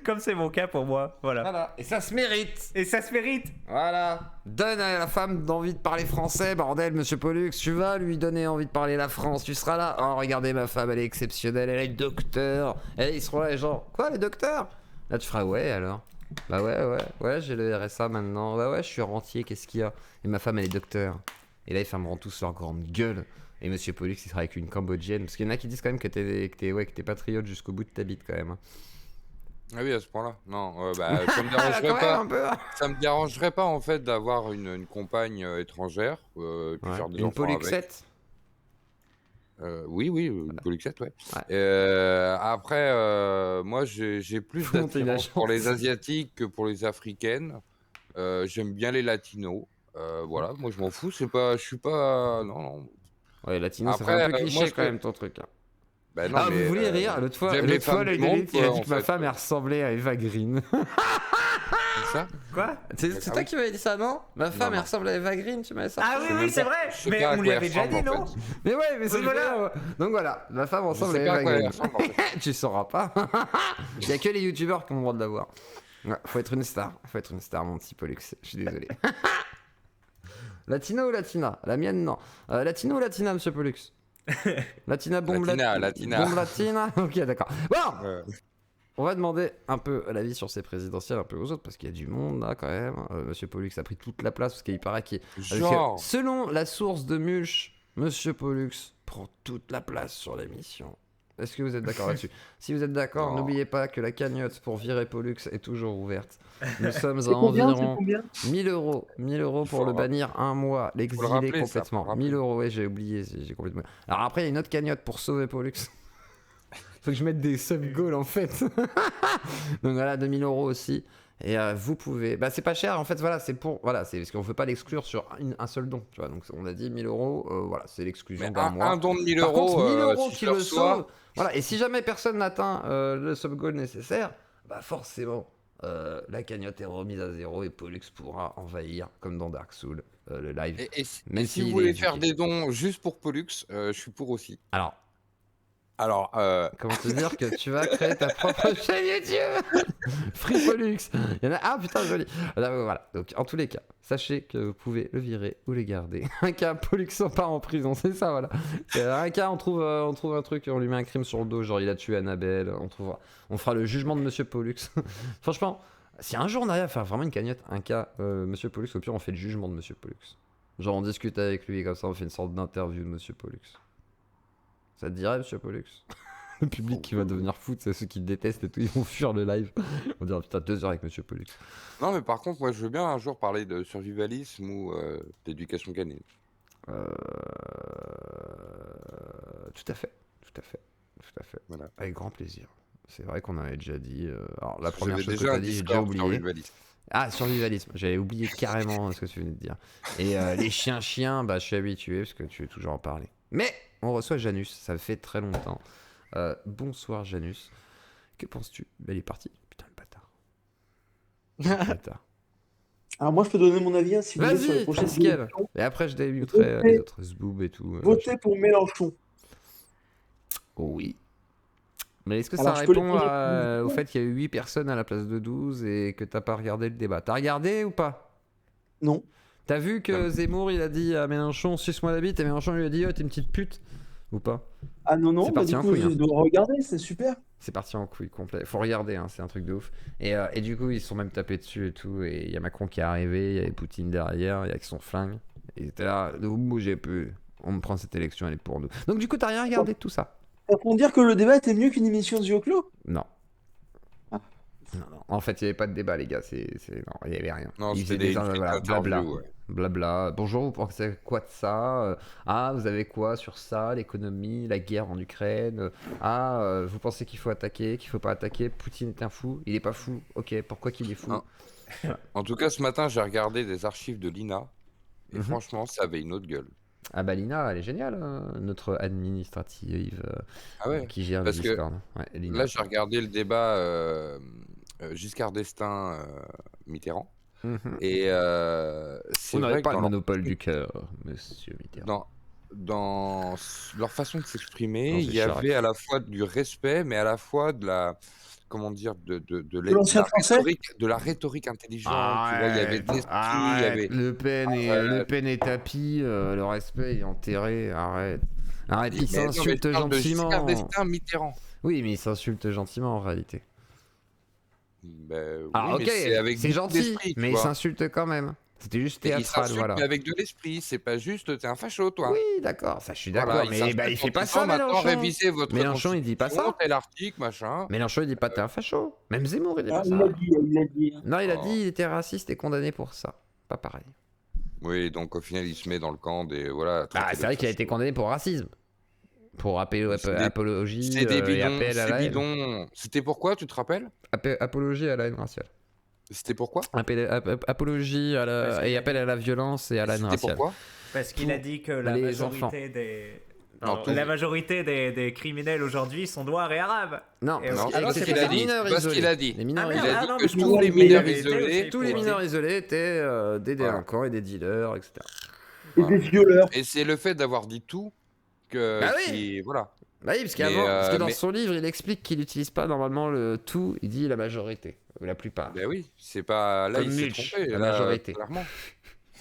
comme c'est mon cas pour moi, voilà. Voilà. Et ça se mérite. Et ça se mérite. Voilà. Donne à la femme d'envie de parler français, bordel, Monsieur Pollux. Tu vas lui donner envie de parler la France. Tu seras là. Oh, regardez ma femme, elle est exceptionnelle. Elle est docteur. Et ils seront là, genre, quoi, le docteur? Là, tu feras, ouais, alors. Bah ouais, j'ai le RSA maintenant. Bah ouais, je suis rentier, qu'est-ce qu'il y a? Et ma femme, elle est docteur. Et là, ils fermeront tous leur grande gueule. Et Monsieur Pollux, il sera avec une Cambodgienne. Parce qu'il y en a qui disent quand même que t'es patriote jusqu'au bout de ta bite, quand même. Hein. Ah oui, à ce point-là. Non, ça me Ah, dérangerait quand même, pas. un peu. Ça me dérangerait pas en fait d'avoir une compagne étrangère, puis Ouais. faire des Une enfants avec. Polluxette. Oui, une Polyxette, ouais. Ouais. Après, moi, j'ai plus Faut monter une d'attirance pour agence. les Asiatiques que pour les Africaines. J'aime bien les Latinos. Voilà, moi, je m'en fous. Je suis pas. Non. Ouais, latino, ça fait Après, un peu moi, cliché je quand peux- même ton truc. Hein. Bah non, Ah, mais, vous voulez rire? L'autre fois, j'aime les femmes l'œil du de monde, l'élite, il a quoi, dit en que ma fait. femme elle ressemblait à Eva Green. ça. Quoi? C'est Ah toi oui. qui m'avais dit ça, non? Ma femme elle non. ressemble à Eva Green, tu m'avais sorti. Ah Je oui, sais oui, même c'est pas- vrai. je sais Mais pas à on quoi lui elle avait déjà ressemble, dit, en non? fait. Mais ouais, mais c'est Oui, le voilà. voilà. Donc voilà, ma femme Je ressemble à sais pas à Eva quoi elle Green. ressemble, en fait. Tu sauras pas. Il y a que les youtubeurs qui ont le droit de l'avoir. Ouais, faut être une star. Faut être une star, mon petit Pollux. Je suis désolé. Latino ou Latina? La mienne, non. Latino ou Latina, monsieur Pollux? Latina, bombe Latina. Bombe Latina. Ok, d'accord. Bon, Ouais. on va demander un peu l'avis sur ces présidentielles, un peu aux autres, parce qu'il y a du monde là quand même. Monsieur Pollux a pris toute la place, parce qu'il paraît qu'il. parce que Genre. selon la source de Mulch, Monsieur Pollux prend toute la place sur l'émission. Est-ce que vous êtes d'accord là-dessus? Si vous êtes d'accord, Non. n'oubliez pas que la cagnotte pour virer Pollux est toujours ouverte. Nous sommes à C'est combien, environ 1000 euros. 1000 euros pour Faut le le bannir un mois, le l'exiler rappeler, ça, faut complètement. le rappeler. 1000 euros, ouais, j'ai oublié, j'ai complètement. Alors après, il y a une autre cagnotte pour sauver Pollux. Faut que je mette des sub-goals en fait. Donc voilà, 2000 euros aussi. Et vous pouvez. Bah, c'est pas cher en fait, voilà, c'est pour. Voilà, c'est parce qu'on veut pas l'exclure sur un seul don. Tu vois, donc on a dit 1000 euros, voilà, c'est l'exclusion Mais d'un mois. un don de 1000 Par euros, contre, 1000 euros si qui je le reçois, sauve. Voilà, et si jamais personne n'atteint le sub-goal nécessaire, bah forcément, la cagnotte est remise à zéro et Pollux pourra envahir, comme dans Dark Souls, le live. Et si Même si s'il vous est voulez faire éduqué. des dons juste pour Pollux, je suis pour aussi. Alors, Alors, comment te dire que tu vas créer ta propre chaîne YouTube Free Pollux. Il y en a... Ah putain, joli. Voilà. Donc, en tous les cas, sachez que vous pouvez le virer ou le garder. Un cas, Pollux s'en part en prison, c'est ça, voilà. Un cas, on trouve un truc, on lui met un crime sur le dos, genre il a tué Annabelle. On fera le jugement de Monsieur Pollux. Franchement, si un jour on arrive à faire vraiment une cagnotte, un cas, Monsieur Pollux, au pire, on fait le jugement de Monsieur Pollux. Genre, on discute avec lui, comme ça, on fait une sorte d'interview de Monsieur Pollux. Ça te dirait, Monsieur Pollux? Le public qui va devenir fou, c'est ceux qui le détestent et tout, ils vont fuir le live. On dirait putain 2 heures avec Monsieur Pollux. non, mais par contre, moi, je veux bien un jour parler de survivalisme ou d'éducation canine. Euh... Tout à fait, tout à fait, tout à fait. Voilà. Avec grand plaisir. C'est vrai qu'on avait déjà dit. Alors la Parce que première j'avais chose que déjà t'as un dit, j'ai déjà Discord oublié. survivaliste. Ah, survivalisme. J'avais oublié carrément ce que tu venais de dire. Et les chiens, bah je suis habitué parce que tu veux toujours en parler. Mais on reçoit Janus, ça fait très longtemps. Bonsoir Janus. Que penses-tu? Il est parti. Putain le bâtard. Le bâtard. Alors moi, je peux donner mon avis, hein, si vous voulez, sur les Vas-y, prochaines fais ce qu'elle. élections. Et après je démuterai les autres Zboob et tout. Votez pour Mélenchon. Oh oui. Mais est-ce que Alors, ça je peux les répond poser au fait qu'il y a eu 8 personnes à la place de 12 et que t'as pas regardé le débat? T'as regardé ou pas? Non. T'as vu que Zemmour il a dit à Mélenchon suce-moi la bite et Mélenchon lui a dit oh t'es une petite pute? Ou pas? Ah non, non, C'est bah parti du en coup, couille, je hein. dois regarder, c'est super. C'est parti en couille complet. Faut regarder, hein, c'est un truc de ouf. Et du coup, ils se sont même tapés dessus et tout. Et il y a Macron qui est arrivé, il y avait Poutine derrière, il y a avec son flingue. Et il était là, ne vous bougez plus. On me prend cette élection, elle est pour nous. Donc du coup, t'as rien regardé de tout ça? Ça pour dire que le débat était mieux qu'une émission de Zioclo? Non. Ah. Non. En fait, il n'y avait pas de débat, les gars. Non, il n'y avait rien. Non, Ils c'était faisaient des voilà, blabla. interviews, ouais. Blabla. Bonjour, vous pensez quoi de ça? Ah, vous avez quoi sur ça? L'économie, la guerre en Ukraine? Ah, vous pensez qu'il faut attaquer, qu'il faut pas attaquer? Poutine est un fou? Il est pas fou? Ok, pourquoi qu'il est fou? Non. En tout cas, ce matin, j'ai regardé des archives de l'INA. Et Mhm. franchement, ça avait une autre gueule. Ah bah Lina, elle est géniale, notre administrative Ah ouais. qui gère le Parce que Discord. Ouais, Lina. là, j'ai regardé le débat Giscard d'Estaing Mitterrand. Mhm. Et c'est Vous n'avez vrai que pas le dans leur, monopole du cœur, monsieur Mitterrand. dans leur façon de s'exprimer, Non, c'est il y Chirac. avait à la fois du respect, mais à la fois de la, comment dire, l'ancien français? de la rhétorique intelligente. Tu vois, il y avait de l'esprit, il y avait. Le Pen est tapis, le respect est enterré, arrête. Arrête, il Mais non, mais s'insulte je parle de Giscard gentiment. d'Estaing Mitterrand. Oui, mais il s'insulte gentiment en réalité. Ben, Ah oui, ok, mais c'est avec c'est beaucoup gentil, d'esprit, tu mais il vois. s'insulte quand même. C'était juste Et il théâtral, s'insulte, voilà. mais avec de l'esprit. C'est pas juste, t'es un facho, toi. Oui, d'accord, ça je suis d'accord, Voilà, mais s'insulte bah, il en fait pas disant, ça, maintenant, Mélenchon. révisez votre Mélenchon, il dit pas constitution, ça. tel article, machin. Mélenchon, il dit pas t'es un facho. Même Zemmour, il dit Ah, pas il ça. l'a dit, il l'a dit. Non, il a Oh. dit il était raciste et condamné pour ça. Pas pareil. Oui, donc au final, il se met dans le camp des. Voilà. Ah, traiter c'est de vrai qu'il a facho. été condamné pour racisme. Pour C'est des- apologie C'est des et bidons. appel à C'est la haine. bidon. C'était pourquoi, tu te rappelles? Apologie à la haine raciale. C'était pourquoi? Apologie à Parce la... qu'il et a appel à la violence et à la haine C'était raciale. pourquoi? Parce qu'il a dit que la les enfants. majorité des. Non, Pardon, tout- la majorité des criminels aujourd'hui sont noirs et arabes. Non, Et parce Non, ok. c'est Alors, pas c'est ce qu'il pas a ça. dit. mineurs C'est pas ce isolés. qu'il a dit. Les mineurs Ah, merde, Il isolés. a dit non, que mais je tous trouve les que mineurs il était isolés. aussi Tous les pour- mineurs isolés étaient des Voilà. délinquants et des dealers, etc. Et des violeurs. Et c'est le fait d'avoir dit tout que. Bah oui. qui- Voilà. Bah oui, parce Mais, qu'avant, parce que dans mais- son livre, il explique qu'il n'utilise pas normalement le tout, il dit la majorité, ou la plupart. Ben oui, c'est pas. Là, Comme il s'est Mulch, trompé. la là, majorité. Clairement.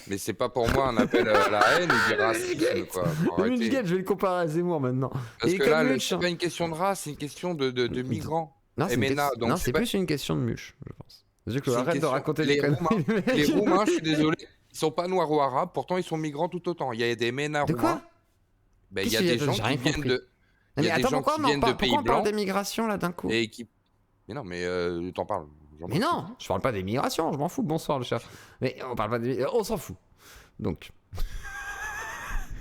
Mais c'est pas pour moi un appel à la haine ou du racisme, quoi. Faut Le arrêter. Mulchgate, je vais le comparer à Zemmour maintenant. Parce Et que comme là, Mulch, c'est hein. pas une question de race, c'est une question de migrants. Non, c'est une MNA, question- donc non, c'est c'est pas- plus une question de Mulch, je pense. Vu que C'est une arrête de question- raconter les des conneries. Roumains- mec. Les Roumains, je suis désolé, ils sont pas noirs ou arabes, pourtant ils sont migrants tout autant. Il y a des MENA De quoi? roumains. Ben, il y Qu'est-ce a qu'il y a des de- gens j'ai rien qui viennent compris. de. Non, Il y mais a des attends, gens pourquoi qui on en viennent de parle, pays pourquoi on parle blancs d'immigration là d'un coup? et qui. Mais non, mais t'en parles. Mais non, je parle pas d'immigration, je m'en fous, bonsoir le chat. Mais on parle pas d'immigration, on s'en fout. Donc.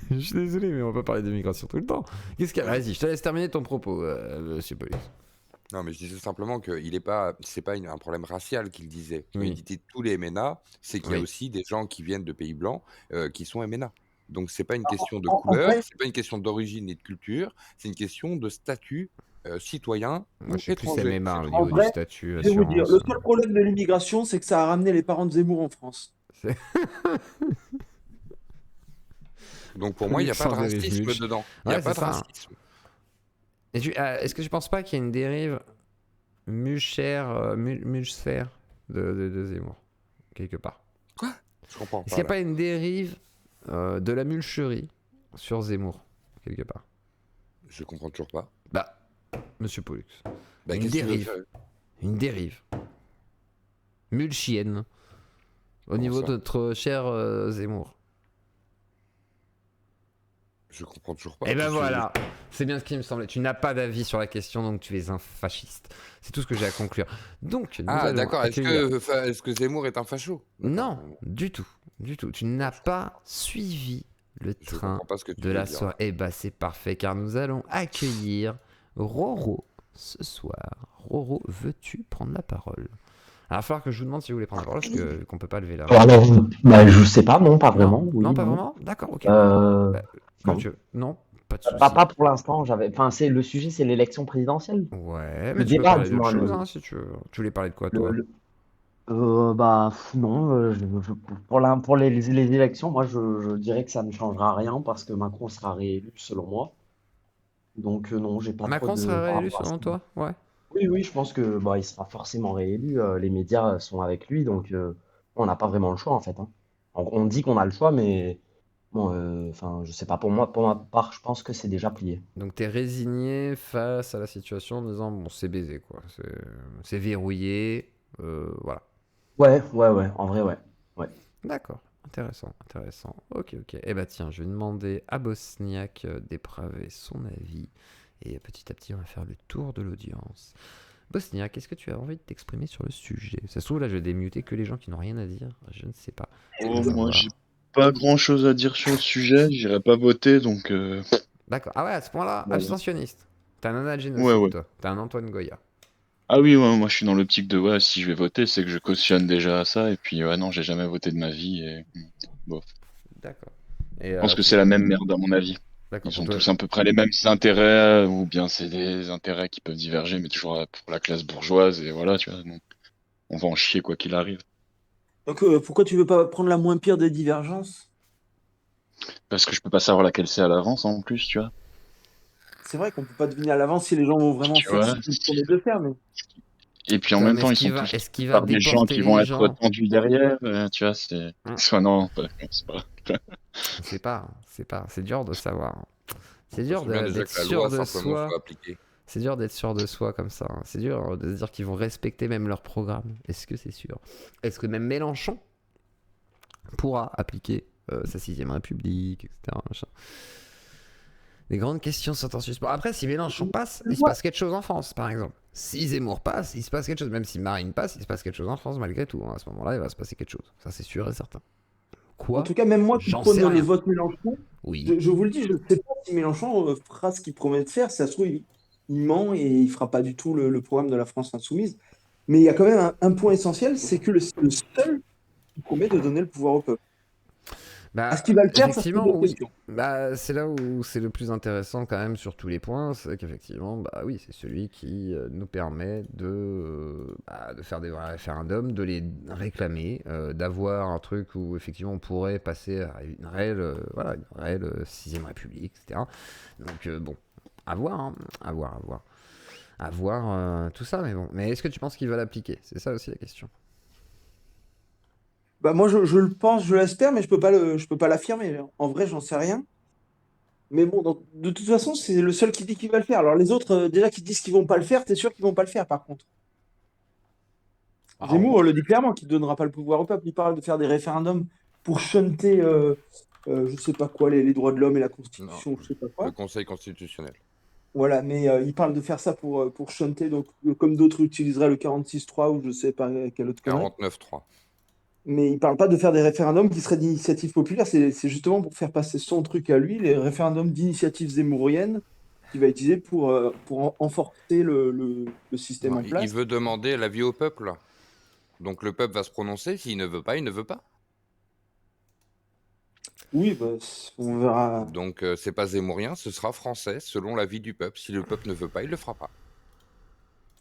Je suis désolé, mais on peut parler d'immigration tout le temps. Qu'est-ce qu'il y a? Vas-y, je te laisse terminer ton propos, monsieur Police. Non, mais je disais simplement que c'est pas un problème racial qu'il disait. Quand Oui. il dit tous les MNA, c'est qu'il y a Oui. aussi des gens qui viennent de pays blancs qui sont MNA. Donc c'est pas une question de en couleur, fait- c'est pas une question d'origine et de culture, c'est une question de statut citoyen Moi, ou je sais plus étranger. MMA au C'est En niveau du vrai, statut, je vais vous dire, assurance. le seul problème de l'immigration, c'est que ça a ramené les parents de Zemmour en France. C'est- Donc pour moi, il n'y a pas de Sans dérive racisme mulch. dedans. Il n'y a Ouais, pas c'est de ça. Hein. racisme. Et est-ce que tu penses pas qu'il y a une dérive mulchère de Zemmour, quelque part? Quoi? Je comprends Est-ce qu'il pas n'y a là. pas une dérive de la mulcherie sur Zemmour, quelque part? Je comprends toujours pas. Bah, monsieur Pollux. Bah, Une qu'est-ce que tu veux dérive. faire? Une dérive. Mulchienne. Au Comment niveau ça? de notre cher Zemmour. Je comprends toujours pas. Et ben Qu'est-ce que tu veux dire? voilà, c'est bien ce qui me semblait. Tu n'as pas d'avis sur la question, donc tu es un fasciste. C'est tout ce que j'ai à conclure. Donc, nous Ah, allons d'accord. accueillir... Est-ce que Zemmour est un facho? D'accord. Non, du tout. Du tout. Tu n'as pas suivi le Je train comprends pas ce que tu de veux la dire. soirée. Eh ben, c'est parfait, car nous allons accueillir Roro ce soir. Roro, veux-tu prendre la parole? Alors, il va falloir que je vous demande si vous voulez prendre la parole, parce que qu'on peut pas lever la main. Alors, bah, je sais pas, non, pas vraiment. Non, Oui, non, pas non. vraiment. D'accord, ok. Euh, Quand non. tu veux. Non, pas de souci. Pas pour l'instant. Enfin, le sujet, c'est l'élection présidentielle. Ouais, Le mais tu peux débat, parler du d'autre moins. chose, hein, si tu veux. Tu voulais parler de quoi, toi? Non. Pour les élections, moi, je dirais que ça ne changera rien parce que Macron sera réélu, selon moi. Donc, non, j'ai pas trop Macron de. sera Par réélu rapport à ça. selon toi? Ouais. Oui, je pense que il sera forcément réélu. Les médias sont avec lui, donc on n'a pas vraiment le choix, en fait. Hein. On dit qu'on a le choix, mais. Bon, enfin, je sais pas, pour ma part, je pense que c'est déjà plié. Donc t'es résigné face à la situation en disant bon c'est baisé quoi, c'est verrouillé, voilà. Ouais, en vrai, ouais. Ouais. D'accord, intéressant, intéressant. Ok. Eh bah tiens, je vais demander à Bosniak dépravé son avis et petit à petit on va faire le tour de l'audience. Bosniak, est-ce que tu as envie de t'exprimer sur le sujet? Ça se trouve là je vais démuter que les gens qui n'ont rien à dire, je ne sais pas. Oh, On va moi, voir. j'ai pas grand-chose à dire sur le sujet, j'irai pas voter, donc D'accord, ah ouais à ce point-là, voilà. abstentionniste. T'es un nana de Ouais, génocide ouais. toi, t'es un Antoine Goya. Ah oui, ouais, moi je suis dans l'optique de ouais, si je vais voter, c'est que je cautionne déjà ça, et puis ouais, non, j'ai jamais voté de ma vie, et bof. D'accord. Et Je pense que c'est la même merde à mon avis. d'accord, Ils pour ont toi. tous à peu près les mêmes intérêts, ou bien c'est des intérêts qui peuvent diverger, mais toujours pour la classe bourgeoise, et voilà, tu vois, donc, on va en chier quoi qu'il arrive. Donc, pourquoi tu veux pas prendre la moins pire des divergences? Parce que je peux pas savoir laquelle c'est à l'avance en plus, tu vois. C'est vrai qu'on peut pas deviner à l'avance si les gens vont vraiment Tu faire vois. ce qu'ils promettent de faire, mais Et puis en Ouais, même mais temps, ils sont tous est-ce qu'il va par des gens déporter qui vont les être gens? tendus derrière, tu vois, c'est. Hein. Soit non, c'est pas. C'est pas, c'est dur de savoir. C'est On dur se souvient déjà d'être que la sûr loi de simplement soi. soit appliquée. C'est dur d'être sûr de soi comme ça. Hein. C'est dur de se dire qu'ils vont respecter même leur programme. Est-ce que c'est sûr? Est-ce que même Mélenchon pourra appliquer sa 6ème République, etc. Machin. Les grandes questions sont en suspens. Après, si Mélenchon passe, il se passe quelque chose en France, par exemple. Si Zemmour passe, il se passe quelque chose. Même si Marine passe, il se passe quelque chose en France, malgré tout. Hein. À ce moment-là, il va se passer quelque chose. Ça, c'est sûr et certain. Quoi? en tout cas, même moi qui J'en sais prône le rien. vote Mélenchon, Oui. je vous le dis, je ne sais pas si Mélenchon fera ce qu'il promet de faire. Si ça se trouve, il ment et il fera pas du tout le programme de la France insoumise. Mais il y a quand même un point essentiel, c'est que c'est le seul qui promet de donner le pouvoir au peuple. Bah, Est-ce qu'il va le faire? Ça, c'est une effectivement, autre oui. question. Bah, c'est là où c'est le plus intéressant quand même sur tous les points, c'est qu'effectivement, bah oui, c'est celui qui nous permet de faire des vrais référendums, de les réclamer, d'avoir un truc où effectivement on pourrait passer à une réelle, voilà, une réelle 6ème République, etc. Donc bon, à voir, hein, à voir tout ça, mais bon. Mais est-ce que tu penses qu'il va l'appliquer? C'est ça aussi la question. Bah, moi, je le pense, je l'espère, mais je peux pas l'affirmer. En vrai, j'en sais rien. Mais bon, de toute façon, c'est le seul qui dit qu'il va le faire. Alors les autres, déjà, qui disent qu'ils vont pas le faire, t'es sûr qu'ils vont pas le faire, par contre. Ah, Zemmour le dit clairement qu'il ne donnera pas le pouvoir au peuple. Il parle de faire des référendums pour shunter, je sais pas quoi, les droits de l'homme et la Non, Constitution, je sais pas le quoi. Conseil constitutionnel. Voilà, mais il parle de faire ça pour shunter, donc comme d'autres utiliseraient le 46.3 ou je sais pas quelle autre connerie. 49.3. Mais il parle pas de faire des référendums qui seraient d'initiative populaire. C'est justement pour faire passer son truc à lui, les référendums d'initiative zémourienne, qu'il va utiliser pour enforcer le système Non, en il place. veut demander l'avis au peuple. Donc le peuple va se prononcer. S'il ne veut pas, il ne veut pas. Oui, bah, on verra. Donc c'est pas zémourien, ce sera français selon l'avis du peuple. Si le peuple ne veut pas, il le fera pas.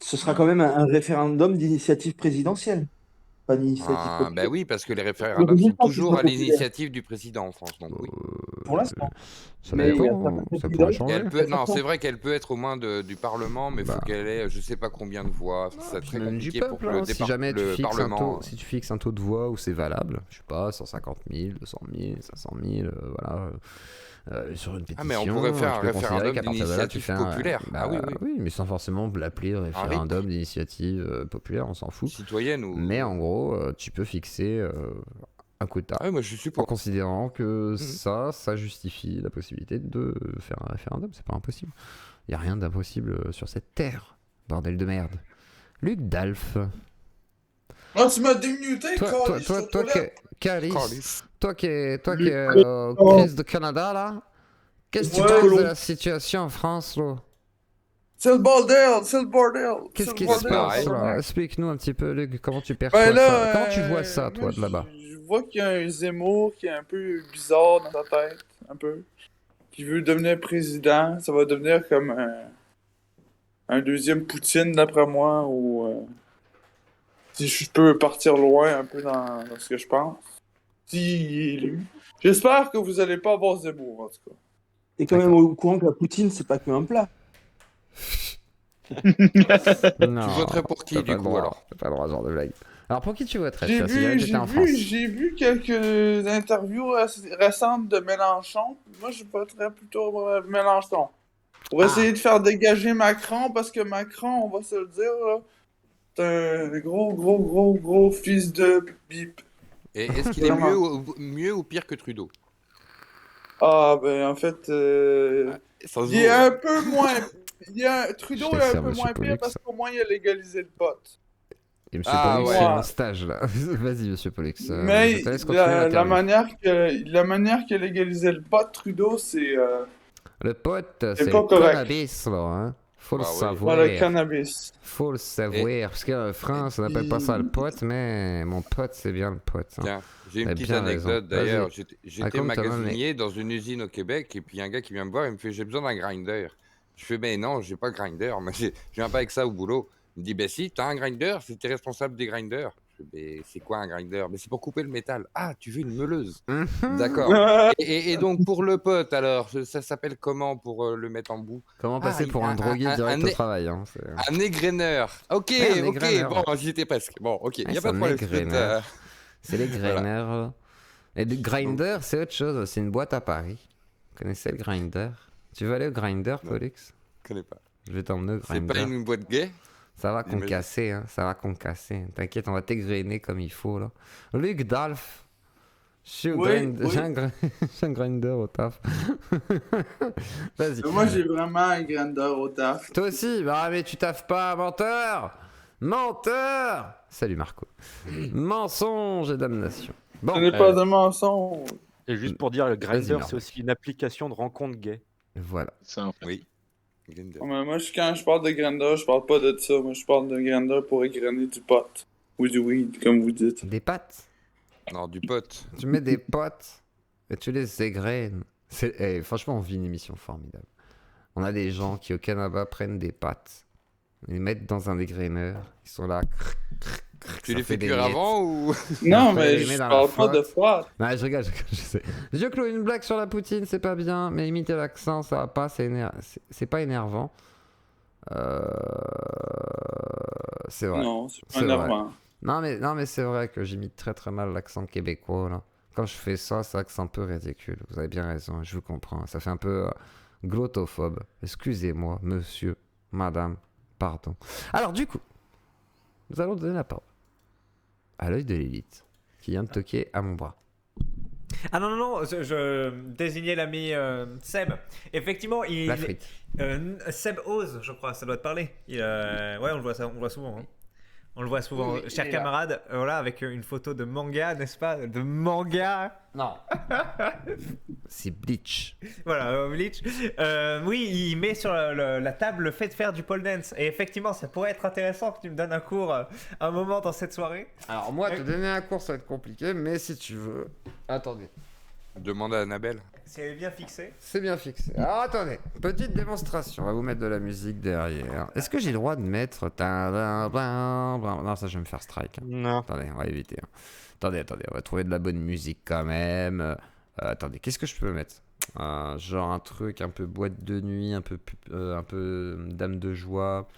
Ce sera quand même un référendum d'initiative présidentielle, pas d'initiative Ah, ben populaire. oui, parce que les Le référendums sont résultat qui toujours sera à populaire, l'initiative du président en France. Donc oui. pour l'instant. Ça Mais il y a dépend, certains ça présidents pourrait Et changer. elle peut, non, c'est vrai qu'elle peut être aux mains du Parlement, mais il faut Bah. qu'elle ait je sais pas combien de voix. C'est Puis très même du compliqué pour peuple, que hein. Si jamais tu le fixes un taux, Parlement. si tu fixes un taux de voix où c'est valable, je sais pas, 150 000, 200 000, 500 000, voilà, sur une pétition, Ah, mais on pourrait faire tu un peux considérer référendum qu'à partir de là, tu d'initiative fais un... populaire. Bah, Ah oui, oui. mais sans forcément l'appeler référendum d'initiative populaire, on s'en fout. Citoyenne ou. Mais en gros, tu peux fixer un quota. Ah oui, moi je suis En pour. considérant que Mhm. ça justifie la possibilité de faire un référendum, c'est pas impossible. Il y a rien d'impossible sur cette terre, bordel de merde. Luc Dalf, Ah, tu m'as démuté, Carlis, je suis aux toilettes. Calis, Carlis. toi qui es Luc crise de Canada là, qu'est-ce que tu Ouais. penses de la situation en France là? C'est le bordel, c'est le bordel. Qu'est-ce c'est qui le se bordel, passe là? tabarnak. Explique-nous un petit peu, Luc, comment tu perçois Ben ça? là, Comment tu vois ça, toi, moi, de là-bas? je vois qu'il y a un Zemmour qui est un peu bizarre dans ta tête, un peu. Qui veut devenir président. Ça va devenir comme un deuxième Poutine, d'après moi, ou si je peux partir loin un peu dans ce que je pense. Si il est élu. J'espère que vous allez pas avoir Zemmour, en tout cas. T'es quand même au courant que la poutine, c'est pas qu'un plat. Non, Tu voterais pour qui t'as pas du le coup droit, alors? T'as pas le droit à ce genre de blague. Alors pour qui tu voterais J'ai tiens, si jamais vu, t'étais j'ai en France? vu, j'ai vu quelques interviews récentes de Mélenchon. Moi, je voterais plutôt Mélenchon. On va essayer de faire dégager Macron parce que Macron, on va se le dire, là, c'est un gros fils de bip. Et est-ce qu'il est Vraiment. mieux ou pire que Trudeau? Ah, ben en fait, Ça se il est vaut. un peu moins. Trudeau Je est laisse un faire peu Monsieur moins pire Pollux. parce qu'au moins il a légalisé le pot. Et Monsieur Ah, Pollux, ouais. c'est un stage là. Vas-y, Monsieur Pollux. Mais Je te laisse continuer la l'interview. manière qu'il a légalisé le pot, Trudeau, c'est Le pote, c'est pas le correct. cannabis là, hein. Faut le Bah oui. savoir. le cannabis. Faut le savoir. Parce qu'en France, on n'appelle pas ça le pote, mais mon pote, c'est bien le pote. hein. Tiens, j'ai une T'as petite bien anecdote raison. d'ailleurs. Vas-y. J'étais Raconte-toi, magasinier dans une usine au Québec et puis il y a un gars qui vient me voir et me fait j'ai besoin d'un grinder. Je fais ben non, j'ai pas de grinder, mais je viens pas avec ça au boulot. Il me dit ben si, t'as un grinder, t'es responsable des grinders. Je fais ben c'est quoi un grinder? Ben c'est pour couper le métal. Ah, tu veux une meuleuse? D'accord. Et donc pour le pote alors, ça s'appelle comment pour le mettre en bout? Comment passer il- pour un drogué direct au é- travail hein, c'est- Un égraineur. Ok, Ouais, un ok, égraineur. bon, j'y étais presque. Bon, ok, il Ouais, y a c'est pas de un problème. égraineur. C'est les Voilà. graineurs. Et le grinder, c'est autre chose. C'est une boîte à Paris. Vous connaissez le grinder? Tu veux aller au grinder, Non. Pollux? Je connais pas. Je vais t'emmener au C'est pas grinder. une boîte gay? Ça va J'imagine. concasser, hein. Ça va concasser. T'inquiète, on va t'égrainer comme il faut, là. Luc Dalf. Je suis Oui, oui. j'ai un grinder au taf. Vas-y. Moi, j'ai vraiment un grandeur au taf. Toi aussi? Bah, mais tu taffes pas, menteur! Menteur! Salut Marco. Mensonge et damnation. Bon, Ce n'est pas de mensonge. Et juste pour dire, le Grindr, Marc. c'est aussi une application de rencontre gay. voilà. Ça, en fait. Oui. Grinder. Mais moi, quand je parle de grandeur, je parle pas de ça. Moi, je parle de grandeur pour égrainer du pot. Ou du weed, comme vous dites. Des pâtes? Non, du pote. Tu mets des potes et tu les égraines. Franchement, on vit une émission formidable. On a des gens qui, au Canada, prennent des pâtes, les mettent dans un dégraineur. Ils sont là. Tu ça les fait fais des cuire miettes. avant ou. Non, Après, mais les met je dans la parle pas de flotte. pot. Non, je rigole, je sais. Je clôt une blague sur la poutine, c'est pas bien, mais imiter l'accent, ça va pas, c'est pas énervant. C'est vrai. Non, c'est pas C'est vrai. énervant. Non, mais c'est vrai que j'imite très très mal l'accent québécois, là. Quand je fais ça, c'est vrai que c'est un peu ridicule. Vous avez bien raison, je vous comprends. Ça fait un peu glottophobe. Excusez-moi, monsieur, madame, pardon. Alors, du coup, nous allons donner la parole à l'œil de l'élite qui vient de toquer à mon bras. Ah non, je désignais l'ami Seb. Effectivement, La frite. Seb Ose, je crois, ça doit te parler. Ouais, on le voit souvent. hein. On le voit souvent. Oui, il Cher est là. camarade, voilà, avec une photo de manga, n'est-ce pas? De manga. Non. C'est Bleach. Voilà, Bleach. Oui, il met sur la table le fait de faire du pole dance. Et effectivement, ça pourrait être intéressant que tu me donnes un cours un moment dans cette soirée. Alors moi, te donner un cours, ça va être compliqué, mais si tu veux... Attendez. Demande à Annabelle. Si elle est bien fixée. C'est bien fixé. Alors attendez, petite démonstration. On va vous mettre de la musique derrière. Est-ce que j'ai le droit de mettre. Non, ça je vais me faire strike. Non. Attendez, on va éviter. Attendez, on va trouver de la bonne musique quand même. Attendez, qu'est-ce que je peux mettre? Genre un truc un peu boîte de nuit, un peu dame de joie.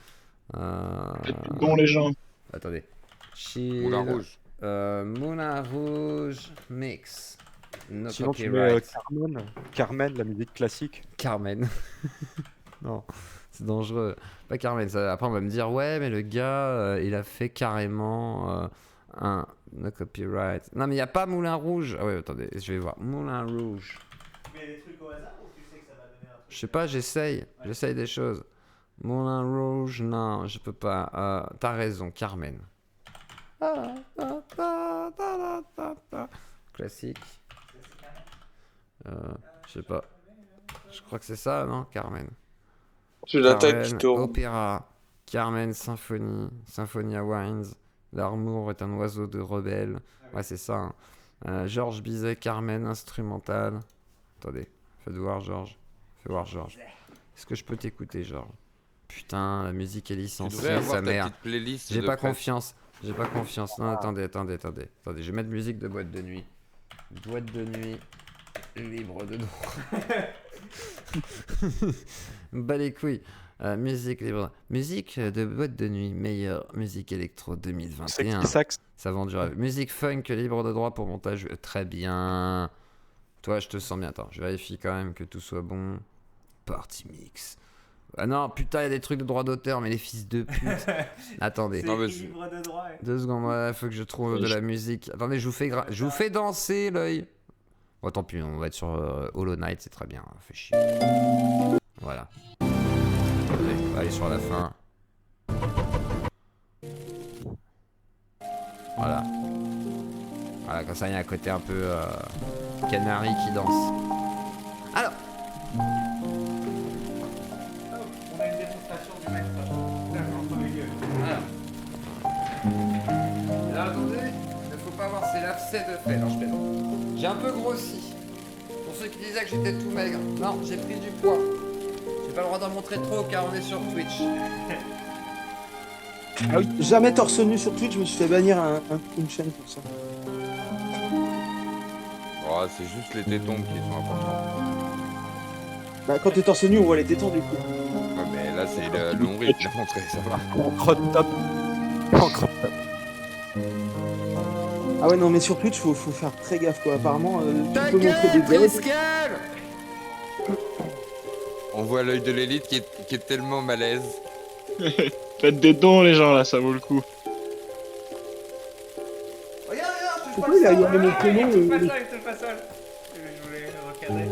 Bon, les gens. Attendez. Chill. Moulin Rouge. Moulin Rouge Mix. No Sinon, tu mets copyright. Carmen, la musique classique. Carmen. Non, c'est dangereux. Pas Carmen. Après, on va me dire, ouais, mais le gars, il a fait carrément un no copyright. Non, mais il n'y a pas Moulin Rouge. Ah ouais, attendez, je vais voir. Moulin Rouge. Tu mets des trucs au hasard ou tu sais que ça va donner un truc? Je sais pas, j'essaye des choses. Moulin Rouge, non, je peux pas. T'as raison, Carmen. Classique. Je sais pas. Je crois que c'est ça, non, Carmen? J'ai la tête Carmen, qui tourne. Opéra. Carmen, symphonie. Symphonia Wines. L'amour est un oiseau de rebelle. Ouais, c'est ça. Hein. Georges Bizet, Carmen, instrumental. Attendez, fais voir Georges. Fais voir Georges. Est-ce que je peux t'écouter, Georges? Putain, la musique est Tu devrais licenciée, avoir sa ta mère. petite playlist J'ai de pas presse. confiance. J'ai pas confiance. Non, attendez. Je vais mettre musique de boîte de nuit. Boîte de nuit. Libre de droit. Bah les couilles. Musique libre. Musique de boîte de nuit. Meilleure musique électro C'est 2021. qui sax? Ça vend du rêve. Musique funk libre de droit pour montage. Très bien. Toi, je te sens bien. Attends, je vérifie quand même que tout soit bon. Party mix. Ah non, putain, il y a des trucs de droit d'auteur, mais les fils de pute. Attendez. C'est Non, mais écrit libre de droit. 2 secondes, ouais, faut que je trouve de la musique. Attendez, je vous fais danser l'œil. Bon, tant pis, on va être sur Hollow Knight, c'est très bien. Fait chier. Voilà. Allez, on va aller sur la fin. Voilà. Voilà, comme ça, il y a un côté un peu canari qui danse. Alors, On a une démonstration du maître. Entre les gueules. alors attendez, il ne faut pas avoir ses lacets de fait. Non, je plaisante. J'ai un peu grossi. Pour ceux qui disaient que j'étais tout maigre. Non, j'ai pris du poids. J'ai pas le droit d'en montrer trop car on est sur Twitch. Ah oui, jamais torse nu sur Twitch, je me suis fait bannir une chaîne pour ça. Oh, c'est juste les tétons qui sont importants. Bah, quand t'es torse nu, on voit les tétons du coup. Ouais, mais là, c'est le nombril qui a montré, ça va. En crop top. En crop top. Ah ouais, non, mais sur Twitch, faut faire très gaffe quoi. Apparemment, Ta tu peux montrer des gueule, délais. Triskel! On voit l'œil de l'élite qui est tellement malaise. Faites des dons, les gens, là, ça vaut le coup. Regarde, je Pourquoi il a gardé mon prénom Il touche pas seul. Je voulais recadrer.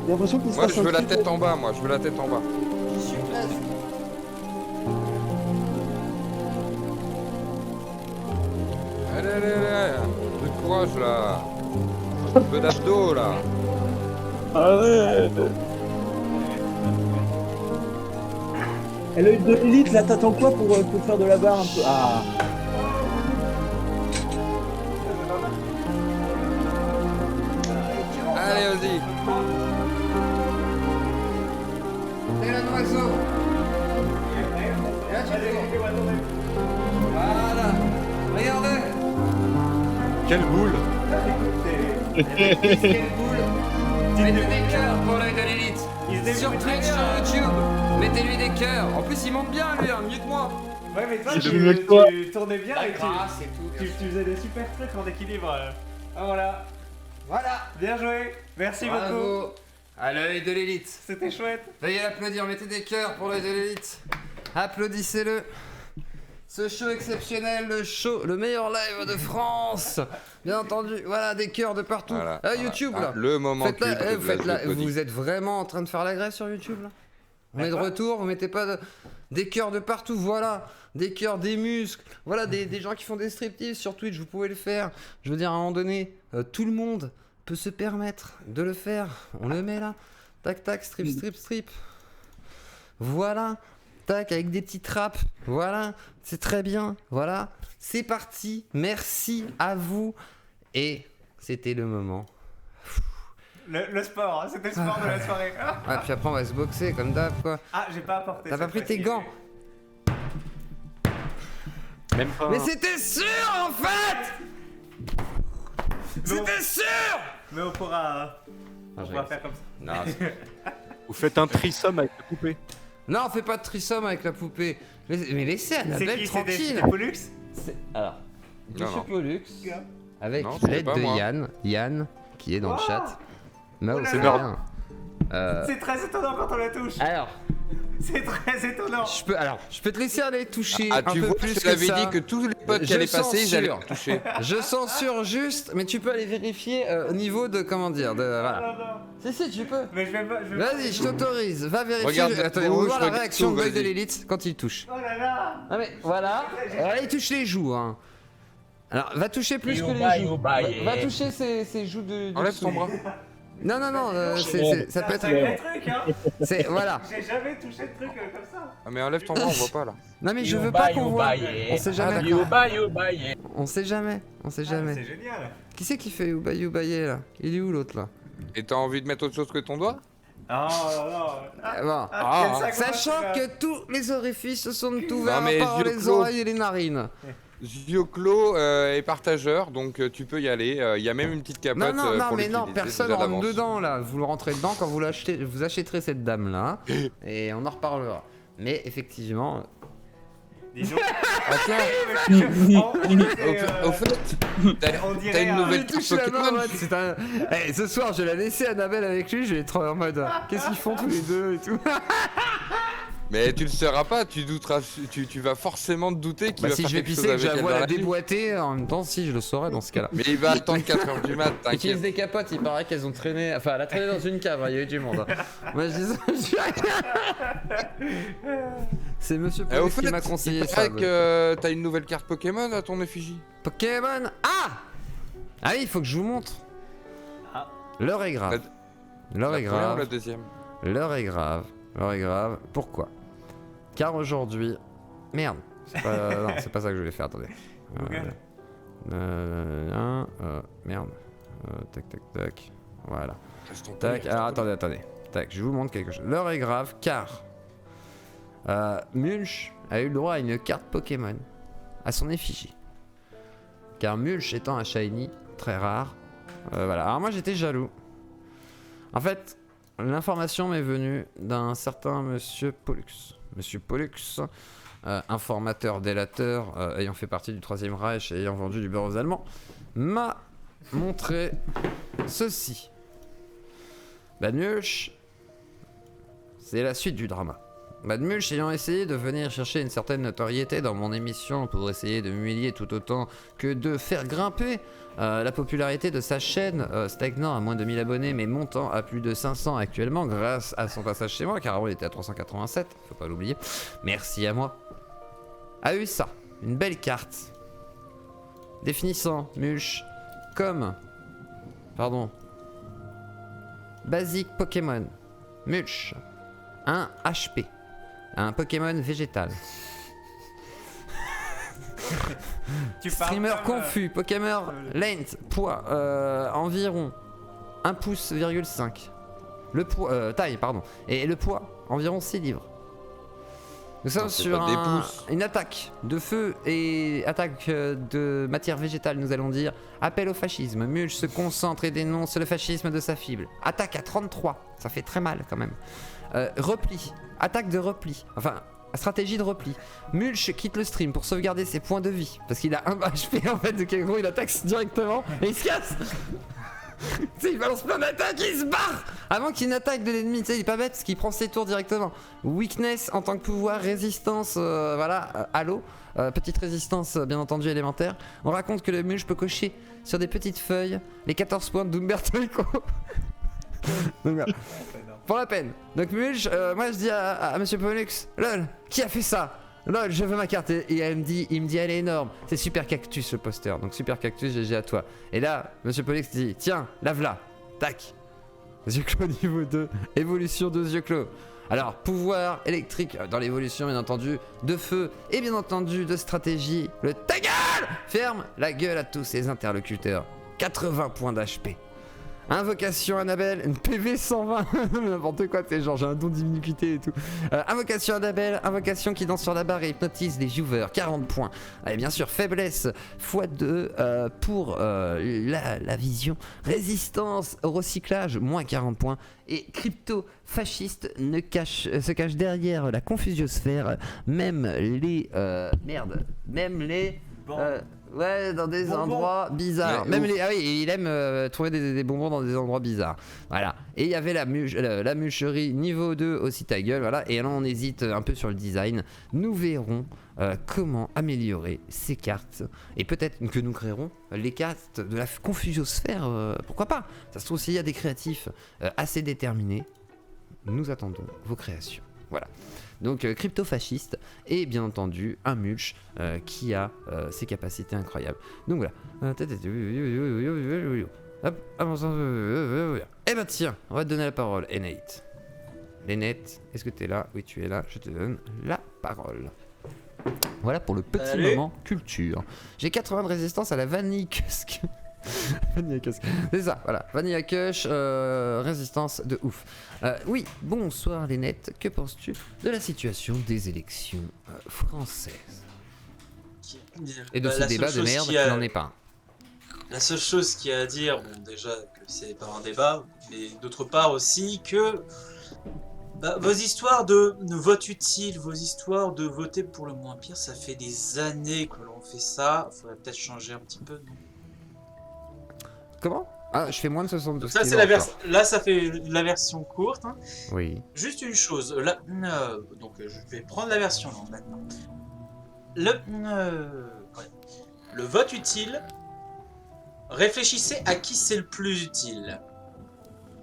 J'ai l'impression qu'il se Moi, passe je un veux la truc. tête en bas, moi, je veux la tête en bas. J'y suis presque. Allez, un peu de courage, là. Un peu d'abdos, là. Allez. Et l'œil de l'élite, là, t'attends quoi pour faire de la barre un peu? Ah, Allez, vas-y. T'es un oiseau. Et là, tu cours. Voilà. Regardez. Quelle boule! Quelle boule. Mettez des cœurs pour l'œil de l'élite. Sur Twitch, sur YouTube. Mettez-lui des cœurs. En plus, il monte bien, lui, hein, mieux que moi. Ouais, mais toi, C'est mieux que toi. tu tournais bien et grâce et tout. tu faisais des super trucs en équilibre. Ah voilà. Voilà. Bien joué. Merci beaucoup. Bravo. À l'œil de l'élite. C'était chouette. Veuillez l'applaudir, mettez des cœurs pour l'œil de l'élite. Applaudissez-le. Ce show exceptionnel, le meilleur live de France. Bien entendu, voilà, des cœurs de partout. Voilà, YouTube, voilà. là. Le moment Faites-la, culte de la faites-la. géopodie. Vous êtes vraiment en train de faire la grève sur YouTube, là? On est de retour, vous mettez pas des cœurs de partout, voilà. Des cœurs, des muscles, voilà, des gens qui font des striptease sur Twitch, vous pouvez le faire. Je veux dire, à un moment donné, tout le monde peut se permettre de le faire. On le met là. Tac, tac, strip. Voilà. tac, avec des petites trappes. Voilà, c'est très bien. Voilà, c'est parti. Merci à vous. Et c'était le moment. Le sport, hein, c'était le sport de la soirée. Ah, puis après, on va se boxer comme d'hab, quoi. Ah, j'ai pas apporté. T'as pas cette pris tes fois-ci. gants? Même pas. Mais c'était sûr, en fait! C'était sûr! Mais on pourra Ah, faire comme ça. Non, Vous faites un trisome avec la poupée. non, fais pas de trisome avec la poupée. Mais laissez C'est Annabelle qui? tranquille. C'était Pollux? Alors, Non, Monsieur non. Pollux, avec Non, c'était l'aide pas de moi. Yann, qui est dans le chat. Mao, Oh là c'est là. bien. C'est très étonnant quand on la touche. Alors, C'est très étonnant. je peux te laisser aller toucher Ah, un tu peu vois, plus je que t'avais ça. dit que tous les potes qui Je allaient passer, ils allaient censure. me toucher. Je censure juste, mais tu peux aller vérifier au niveau de, comment dire, de, voilà. Si, tu peux. Mais je vais pas. Vas-y, je t'autorise, va vérifier. Regarde la Attendez, on va bouche, voir la regarde réaction tout, de l'œil de vas-y. l'élite quand il touche. Oh là là. Ah mais voilà, il touche les joues, hein. Alors, va toucher plus que les joues. Va toucher ses joues de... Enlève ton bras. Non, ça peut C'est un vrai être... truc, hein. Voilà. J'ai jamais touché de truc comme ça. Ah, mais enlève ton bras, on voit pas là. Non mais je veux pas qu'on voit. On sait jamais. On sait jamais. C'est génial. Qui c'est qui fait Oubaye là? Il est où l'autre là? Et t'as envie de mettre autre chose que ton doigt? Oh non. Bon. quel sac Sachant on va que tous les orifices sont ouverts mais par yeux les clos. oreilles et les narines. Yeux clos et partageur, donc tu peux y aller. Il y a même une petite capote. Non, pour mais non, l'utiliser personne déjà rentre d'avance. dedans là. Vous le rentrez dedans quand vous achèterez cette dame là. Et on en reparlera. Mais effectivement. Dis donc. Ah, tiens, au fait, On t'as dirait une un- nouvelle carte Touche la main, Pokémon. ouais, c'est un... Eh, ce soir, je vais la laisser Annabelle avec lui, je vais être en mode qu'est-ce qu'ils font tous les deux et tout. Mais tu le sauras pas, tu douteras, tu vas forcément te douter qu'il Bah va si faire je vais quelque pisser chose et que je avec la elle vois dans la la nuit. déboîter, en même temps, si je le saurais dans ce cas-là. Mais il va attendre 4h du mat, Ils utilisent t'inquiète. des capotes, il paraît qu'elles ont traîné. Enfin, elle a traîné dans une cave, hein, il y a eu du monde. hein. Moi je dis ça. C'est Monsieur Et au Pollux fait, qui m'a conseillé il ça. paraît que t'as une nouvelle carte Pokémon à ton effigie. Pokémon. Ah oui, il faut que je vous montre. Ah. L'heure est grave. L'heure La est première ou la grave. deuxième? L'heure est grave. L'heure est grave. Pourquoi? Car aujourd'hui. Merde. Non, c'est pas ça que je voulais faire. Attendez. Merde. Tac. Voilà. Reste en Tac. paix, Alors reste en paix. attendez. Tac. Je vous montre quelque chose. L'heure est grave car Mulch a eu le droit à une carte Pokémon à son effigie. Car Mulch étant un shiny très rare. Voilà. Alors moi j'étais jaloux. En fait, l'information m'est venue d'un certain Monsieur Pollux. Monsieur Pollux, informateur, délateur, ayant fait partie du Troisième Reich et ayant vendu du beurre aux Allemands, m'a montré ceci. Bad Mulch, c'est la suite du drama. Bad Mulch ayant essayé de venir chercher une certaine notoriété dans mon émission pour essayer de m'humilier tout autant que de faire grimper la popularité de sa chaîne, stagnant à moins de 1000 abonnés mais montant à plus de 500 actuellement grâce à son passage chez moi car avant il était à 387, faut pas l'oublier, merci à moi, a eu ça, une belle carte définissant Mulch comme, basique Pokémon, Mulch, un HP, un Pokémon végétal. Tu parles Streamer comme, confus, Pokémon length, poids environ 1 pouce,5. Le poids, taille, pardon. Et le poids, environ 6 livres. Nous sommes Non, c'est sur pas des pouces. une attaque de feu et attaque de matière végétale, nous allons dire. Appel au fascisme. Mulch se concentre et dénonce le fascisme de sa fibre. Attaque à 33, ça fait très mal quand même. Repli, attaque de repli. Enfin, stratégie de repli. Mulch quitte le stream pour sauvegarder ses points de vie. Parce qu'il a un HP en fait, de quel gros il attaque directement et il se casse. Tu sais, il balance plein d'attaques, il se barre avant qu'il n'attaque de l'ennemi. Tu sais, il est pas bête parce qu'il prend ses tours directement. Weakness en tant que pouvoir, résistance, à l'eau. Petite résistance, bien entendu, élémentaire. On raconte que le Mulch peut cocher sur des petites feuilles les 14 points d'Umberto Eco. Donc voilà. Pour la peine. Donc Mulch, moi je dis à Monsieur Pollux, lol, qui a fait ça? Lol, je veux ma carte. Et il me dit, elle est énorme. C'est Super Cactus le poster. Donc Super Cactus, GG à toi. Et là, Monsieur Pollux dit, tiens, lave-la. Tac. Yeux clos niveau 2. Évolution de yeux clos. Alors, pouvoir électrique dans l'évolution, bien entendu, de feu et bien entendu de stratégie. Le ta gueule ferme la gueule à tous ses interlocuteurs. 80 points d'HP. Invocation Annabelle, une PV 120, n'importe quoi, c'est genre j'ai un don d'immunité et tout. Invocation Annabelle, invocation qui danse sur la barre et hypnotise les viewers, 40 points. Allez, bien sûr, faiblesse x2 pour la vision. Résistance au recyclage, moins 40 points. Et crypto fasciste se cache derrière la confusiosphère, même les... même les... ouais, dans des endroits bizarres. Mais Même les, ah oui, il aime trouver des bonbons dans des endroits bizarres. Voilà. Et il y avait la mûcherie niveau 2 aussi ta gueule. Voilà. Et là, on hésite un peu sur le design. Nous verrons comment améliorer ces cartes. Et peut-être que nous créerons les cartes de la confusiosphère. Pourquoi pas? Ça se trouve, s'il y a des créatifs assez déterminés, nous attendons vos créations. Voilà. Donc crypto-fasciste et bien entendu un mulch qui a ses capacités incroyables. Donc voilà. Hop, eh ben tiens, on va te donner la parole, Enate. Lenette, est-ce que tu es là? Oui, tu es là, je te donne la parole. Voilà pour le petit moment culture. J'ai 80 de résistance à la vanille Cusk. Vanilla Cusk. C'est ça, voilà. Vanilla Cush, résistance de ouf. Oui, bonsoir Lenette. Que penses-tu de la situation des élections françaises? Et de ce débat de merde qui n'en est pas un. La seule chose qu'il y a à dire, bon déjà que c'est pas un débat, mais d'autre part aussi que vos histoires de vote utile, vos histoires de voter pour le moins pire, ça fait des années que l'on fait ça. Faudrait peut-être changer un petit peu, non? Comment? Ah, je fais moins de 62. Ça, c'est la version. Là, ça fait la version courte. Hein. Oui. Juste une chose. Là, donc, je vais prendre la version longue maintenant. Le vote utile. Réfléchissez à qui c'est le plus utile.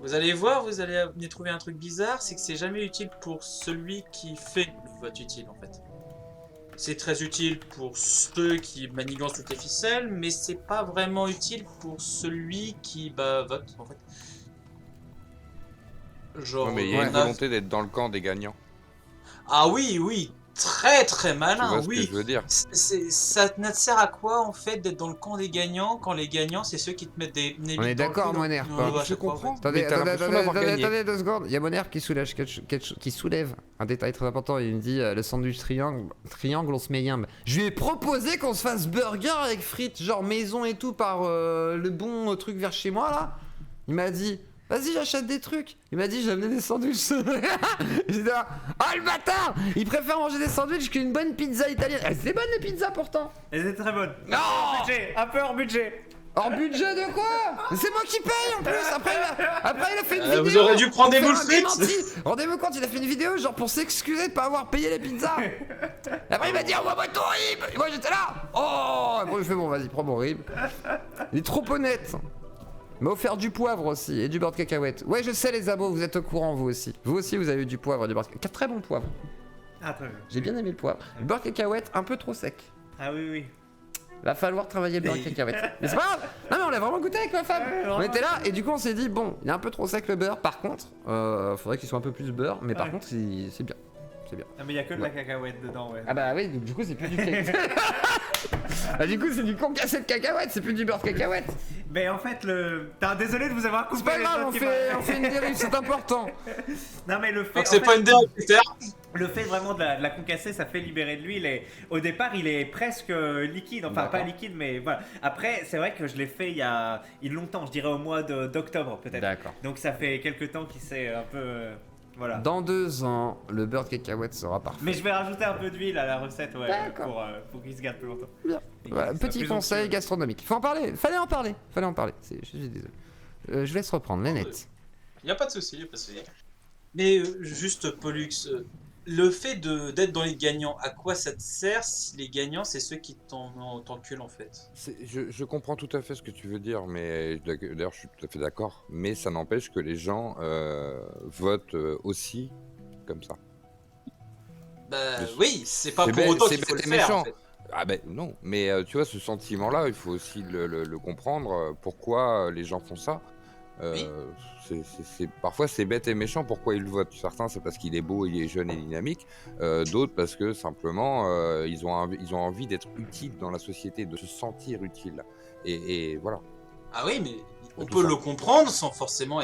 Vous allez voir, vous allez trouver un truc bizarre, c'est que c'est jamais utile pour celui qui fait le vote utile en fait. C'est très utile pour ceux qui manigancent toutes les ficelles, mais c'est pas vraiment utile pour celui qui vote en fait. Genre, mais il y a une volonté d'être dans le camp des gagnants. Ah oui, oui, très très malin, tu vois ce oui. que je veux dire. Ça ne te sert à quoi en fait d'être dans le camp des gagnants quand les gagnants c'est ceux qui te mettent des On est d'accord, Moner. Je comprends. Attendez, Mais t'as l'impression d'avoir gagné. attendez 2 secondes. Il y a Moner qui soulève un détail très important. Il me dit le sandwich triangle, on se met yimbe. Je lui ai proposé qu'on se fasse burger avec frites, genre maison et tout, par le bon truc vers chez moi là. Il m'a dit. Vas-y, j'achète des trucs. Il m'a dit, j'ai amené des sandwichs. J'étais là, oh le bâtard! Il préfère manger des sandwichs qu'une bonne pizza italienne. Elles étaient bonnes les pizzas pourtant. Elles étaient très bonnes. Non! Un peu hors budget. Hors budget de quoi? C'est moi qui paye en plus. Après il a fait une vidéo. Vous aurez dû prendre des pour moules faire un frites. démenti. Rendez-vous compte, il a fait une vidéo genre pour s'excuser de pas avoir payé les pizzas. Après il m'a dit, envoie-moi ton rib. Et moi j'étais là. Oh! Après je fais bon, vas-y, prends mon rib. Il est trop honnête. Il m'a offert du poivre aussi et du beurre de cacahuète. Ouais, je sais les abos, vous êtes au courant vous aussi. Vous aussi vous avez eu du poivre et du beurre de cacahuète. Très bon poivre. Ah, très bien. J'ai bien aimé le poivre. Le beurre de cacahuète un peu trop sec. Ah oui, oui. Va falloir travailler le beurre de cacahuète. Mais c'est pas grave. Non mais on l'a vraiment goûté avec ma femme. On était là et du coup on s'est dit bon, il est un peu trop sec le beurre. Par contre, faudrait qu'il soit un peu plus beurre. Mais par contre c'est bien. C'est bien. Ah mais il y a que de la cacahuète dedans, ouais. Ah bah oui, donc du coup c'est plus du cacahuète. Ah du coup c'est du concassé de cacahuète, c'est plus du beurre de cacahuète. Mais en fait désolé de vous avoir coupé. C'est pas grave, on fait une dérive, c'est important. Non mais le fait. Donc c'est pas une dérive, Peter. Le fait vraiment de la concasser, ça fait libérer de l'huile et au départ il est presque liquide, enfin pas liquide mais voilà. Après c'est vrai que je l'ai fait il y a longtemps, je dirais au mois d'octobre peut-être. D'accord. Donc ça fait quelques temps qu'il s'est un peu... Voilà. Dans 2 ans, le beurre de cacahuète sera parfait. Mais je vais rajouter un peu d'huile à la recette, ouais, pour qu'il se garde plus longtemps. Bien. Voilà, petit conseil gastronomique. Faut en parler, fallait en parler. Je suis désolé. Je laisse reprendre, Lenette. Y a pas de souci, y a pas de souci. Mais juste Pollux, le fait d'être dans les gagnants, à quoi ça te sert si les gagnants c'est ceux qui t'enculent en fait? Je comprends tout à fait ce que tu veux dire, mais d'ailleurs je suis tout à fait d'accord. Mais ça n'empêche que les gens votent aussi comme ça. Bah oui, c'est pas pour autant qu'il faut le faire en fait. Ah ben non, mais tu vois ce sentiment-là, il faut aussi le comprendre. Pourquoi les gens font ça? Oui. Parfois c'est bête et méchant pourquoi ils le votent. Certains c'est parce qu'il est beau, il est jeune et dynamique. D'autres parce que simplement ils ont envie d'être utiles dans la société, de se sentir utiles. Et voilà. Ah oui, mais on Tout peut ça. le comprendre sans forcément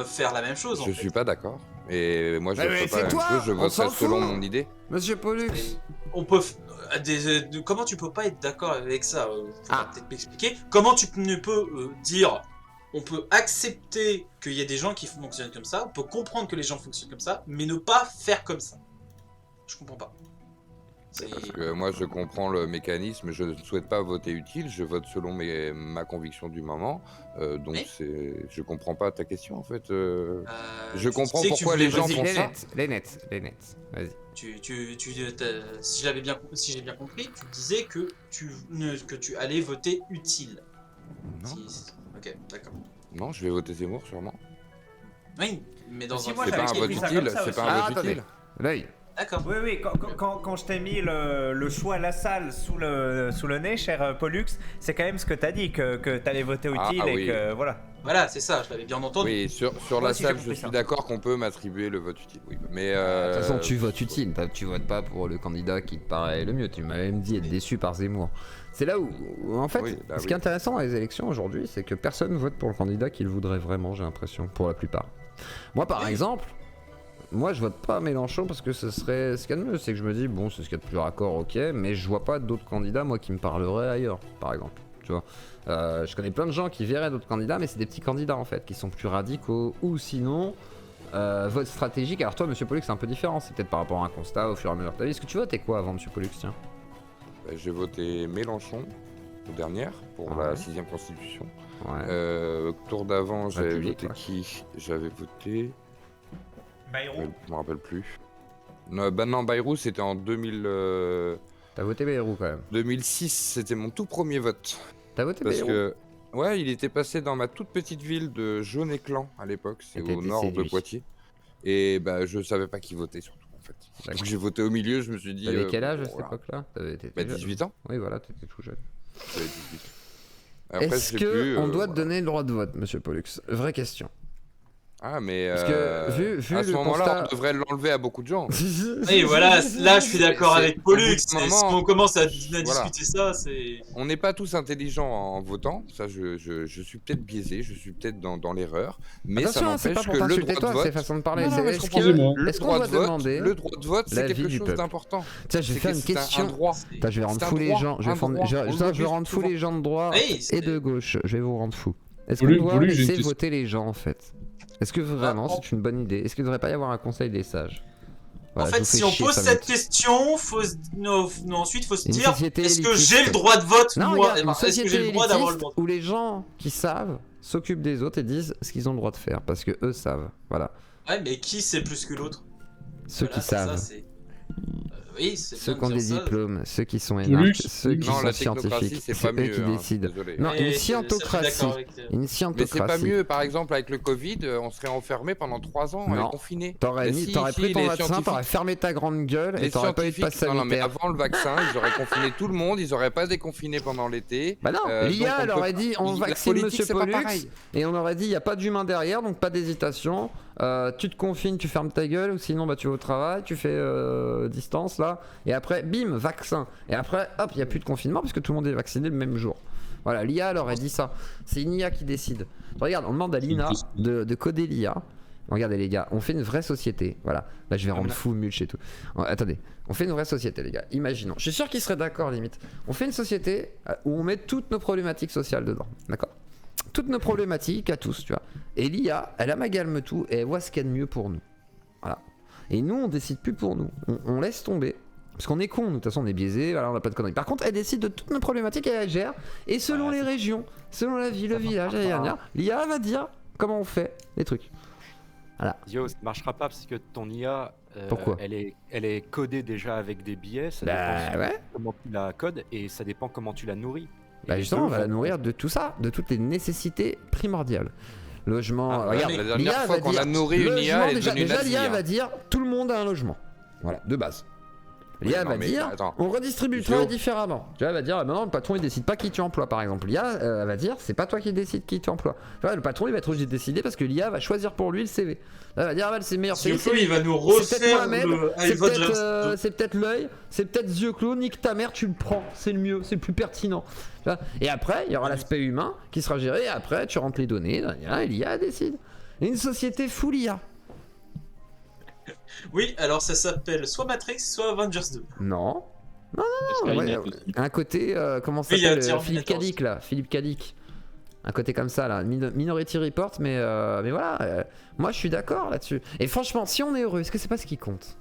faire la même chose. En Je fait. suis pas d'accord. Et moi je Mais ferais c'est pas la même toi, chose, je on voterais s'en selon fout. mon idée. Monsieur Pollux. On peut. Comment tu peux pas être d'accord avec ça Ah. peut-être m'expliquer. Comment tu ne peux dire. On peut accepter qu'il y ait des gens qui fonctionnent comme ça, on peut comprendre que les gens fonctionnent comme ça, mais ne pas faire comme ça. Je comprends pas. Parce que moi je comprends le mécanisme, je ne souhaite pas voter utile, je vote selon ma conviction du moment. Donc Oui. je comprends pas ta question en fait. Je tu comprends disais que tu pourquoi voulais les gens voter- font ça. Les nets. Vas-y. Si j'ai bien compris, tu disais que tu allais voter utile. Non. Ok, d'accord. Non, je vais voter Zemmour sûrement. Oui, mais dans Si, un moi, C'est j'avais pas un vote compris ça utile, comme ça c'est aussi. pas un Ah, vote attendez. utile. L'œil. D'accord. Oui, quand je t'ai mis le choix la salle sous le nez, cher Pollux, c'est quand même ce que t'as dit, que t'allais voter utile Ah, et oui. que voilà. Voilà, c'est ça, je l'avais bien entendu. Oui, sur Moi la aussi, j'ai salle, je compris suis ça. d'accord qu'on peut m'attribuer le vote utile. Oui, mais De toute façon, tu votes utile, tu votes pas pour le candidat qui te paraît le mieux. Tu m'as même dit être déçu par Zemmour. C'est là où en fait, Oui, bah ce qui oui. est intéressant dans les élections aujourd'hui, c'est que personne vote pour le candidat qu'il voudrait vraiment, j'ai l'impression, pour la plupart. Moi, par exemple, moi, je vote pas Mélenchon parce que ce serait ce qu'il y a de mieux. C'est que je me dis, bon, c'est ce qu'il y a de plus raccord, ok, mais je vois pas d'autres candidats, moi, qui me parleraient ailleurs, par exemple. Tu vois, je connais plein de gens qui verraient d'autres candidats, mais c'est des petits candidats en fait, qui sont plus radicaux ou sinon vote stratégique. Alors toi, Monsieur Pollux, c'est un peu différent. C'est peut-être par rapport à un constat au fur et à mesure de ta vie. Est-ce que tu votais quoi avant, Monsieur Pollux? Tiens. j'ai voté Mélenchon aux dernières pour Ah ouais. la 6ème constitution. Ouais. Tour d'avant, j'avais République, voté ouais. qui? J'avais voté. Bayrou. Je me rappelle plus. Non, Bayrou, c'était en 2000. T'as voté Bayrou quand même. 2006, c'était mon tout premier vote. T'as voté Parce Bayrou. que, ouais, il était passé dans ma toute petite ville de Jaunet-Clan à l'époque, c'est Et t'as au été nord de séduit. Poitiers. Et bah, je savais pas qui voter surtout en fait. D'accord. Donc j'ai voté au milieu, je me suis dit. T'avais quel âge à bon, cette voilà. époque-là? T'étais Bah, jeune. 18 ans. Oui, voilà, t'étais tout jeune. J'avais 18. Après, Est-ce je sais que plus, on doit te voilà. donner le droit de vote, Monsieur Pollux? Vraie question. Ah, mais Parce que, vu à ce le moment-là, constat- on devrait l'enlever à beaucoup de gens. Et voilà, là je suis d'accord C'est- avec au Pollux. bout d'un Si moment, on commence à voilà. discuter ça, c'est. On n'est pas tous intelligents en votant, ça je suis peut-être biaisé, je suis peut-être dans l'erreur, mais ça Attention, c'est pas n'empêche pour que le t'insulter droit de toi, vote. c'est façon de parler. Non, non, C'est- mais je Est-ce comprends. que- Le est-ce qu'on droit doit de vote, demander le droit de vote, c'est l'avis quelque du chose peuple? d'important. Tiens, je vais C'est faire que une c'est un question. droit. Putain, je vais rendre C'est un fou les droit, gens. Je vais un rendre- droit. je- On le je vais répète rendre fou souvent. les gens de droite Oui, c'est- et de gauche. Je vais vous rendre fou. Est-ce qu'on Pollux, doit Pollux, j'ai une laisser question. voter les gens en fait? Est-ce que vraiment Ah, c'est une bonne idée? Est-ce qu'il ne devrait pas y avoir un conseil des sages? En Voilà, je fait, vous fais si on chier pose 5 cette minutes. question, ensuite faut se Une dire société est-ce que élitiste. j'ai le droit de vote Non, moi regarde, une Est-ce que j'ai société le droit d'avoir le élitiste droit où les gens qui savent s'occupent des autres et disent ce qu'ils ont le droit de faire parce que eux savent. Voilà. Ouais, mais qui sait plus que l'autre? Ceux Voilà, qui c'est ça, savent. c'est- oui, c'est Ceux bien qui ont de des dire ça. diplômes, ceux qui sont Pollux, énarques, ceux qui Non, sont la technocratie, scientifiques, c'est c'est pas eux mieux, qui hein, décident. désolé. Non, Et une ça, je suis scientocratie. d'accord avec- Une Mais c'est pas scientocratie. mieux, par exemple, avec le Covid, on serait enfermé pendant 3 ans, Non. confiné. T'aurais Mais si, pris ton les vaccin, t'aurais scientifiques- fermé ta grande gueule et Les t'aurais pas eu de passe scientifiques, non, mais sanitaire. avant le vaccin, ils auraient confiné tout le monde, ils auraient pas déconfiné pendant l'été. Bah non, donc l'IA on elle peut aurait pas- dit on La vaccine politique, Monsieur c'est pas Pollux pareil. et on aurait dit il n'y a pas d'humain derrière donc pas d'hésitation. Tu te confines, tu fermes ta gueule ou sinon bah tu vas au travail, tu fais distance là et après bim vaccin et après hop il n'y a plus de confinement parce que tout le monde est vacciné le même jour. Voilà, l'IA elle aurait dit ça. C'est une IA qui décide. Regarde, on demande à l'INA de coder l'IA. Regardez les gars, on fait une vraie société. Voilà, là je vais rendre fou Mulch et tout. Attendez, on fait une vraie société les gars. Imaginons, je suis sûr qu'ils seraient d'accord limite. On fait une société où on met toutes nos problématiques sociales dedans, d'accord? Toutes nos problématiques à tous, tu vois. Et l'IA, elle amalgame tout et elle voit ce qu'il y a de mieux pour nous. Voilà. Et nous, on décide plus pour nous. On laisse tomber. Parce qu'on est con, nous, de toute façon, on est biaisé, voilà, on n'a pas de conneries. Par contre, elle décide de toutes nos problématiques et elle gère. Et selon les régions, selon la ville, le village, l'IA va dire comment on fait les trucs. Voilà. Yo, ça marchera pas parce que ton IA, Pourquoi elle est codée déjà avec des biais. Ça Bah dépend ouais. comment tu la codes et ça dépend comment tu la nourris. Et Bah les justement, deux on va la vont- nourrir de tout ça, de toutes les nécessités primordiales. Logement, Ah, regarde, mais la dernière l'IA fois va qu'on dire a nourri une IA, logement, elle est devenue déjà nazie, l'IA hein. va dire tout le monde a un logement. Voilà, de base. L'IA non, va mais dire attends. on redistribue le Gio- travail différemment. Tu vois, elle va dire maintenant le patron il décide pas qui tu emploies par exemple. L'IA elle va dire c'est pas toi qui décide qui tu emploies. Tu vois, le patron il va être obligé de décider parce que l'IA va choisir pour lui le CV. Là, elle va dire ah, bah, c'est le meilleur CV. Yoko, il va nous C'est peut-être refaire Mohamed, le c'est iVote peut-être l'œil, c'est peut-être yeux clos, nique ta mère, tu le prends, c'est le mieux, c'est le plus pertinent. Tu vois, et après, il y aura l'aspect humain qui sera géré, et après, tu rentres les données, et l'IA décide. Et une société full IA. Oui, alors ça s'appelle soit Matrix, soit Avengers 2. Non. Skynet Ouais, aussi. un côté, comment ça Oui, il y a s'appelle Terminator Philippe Cadic là, Philippe Cadic. Un côté comme ça là, Minority Report, mais voilà, moi je suis d'accord là-dessus. Et franchement, si on est heureux, est-ce que c'est pas ce qui compte?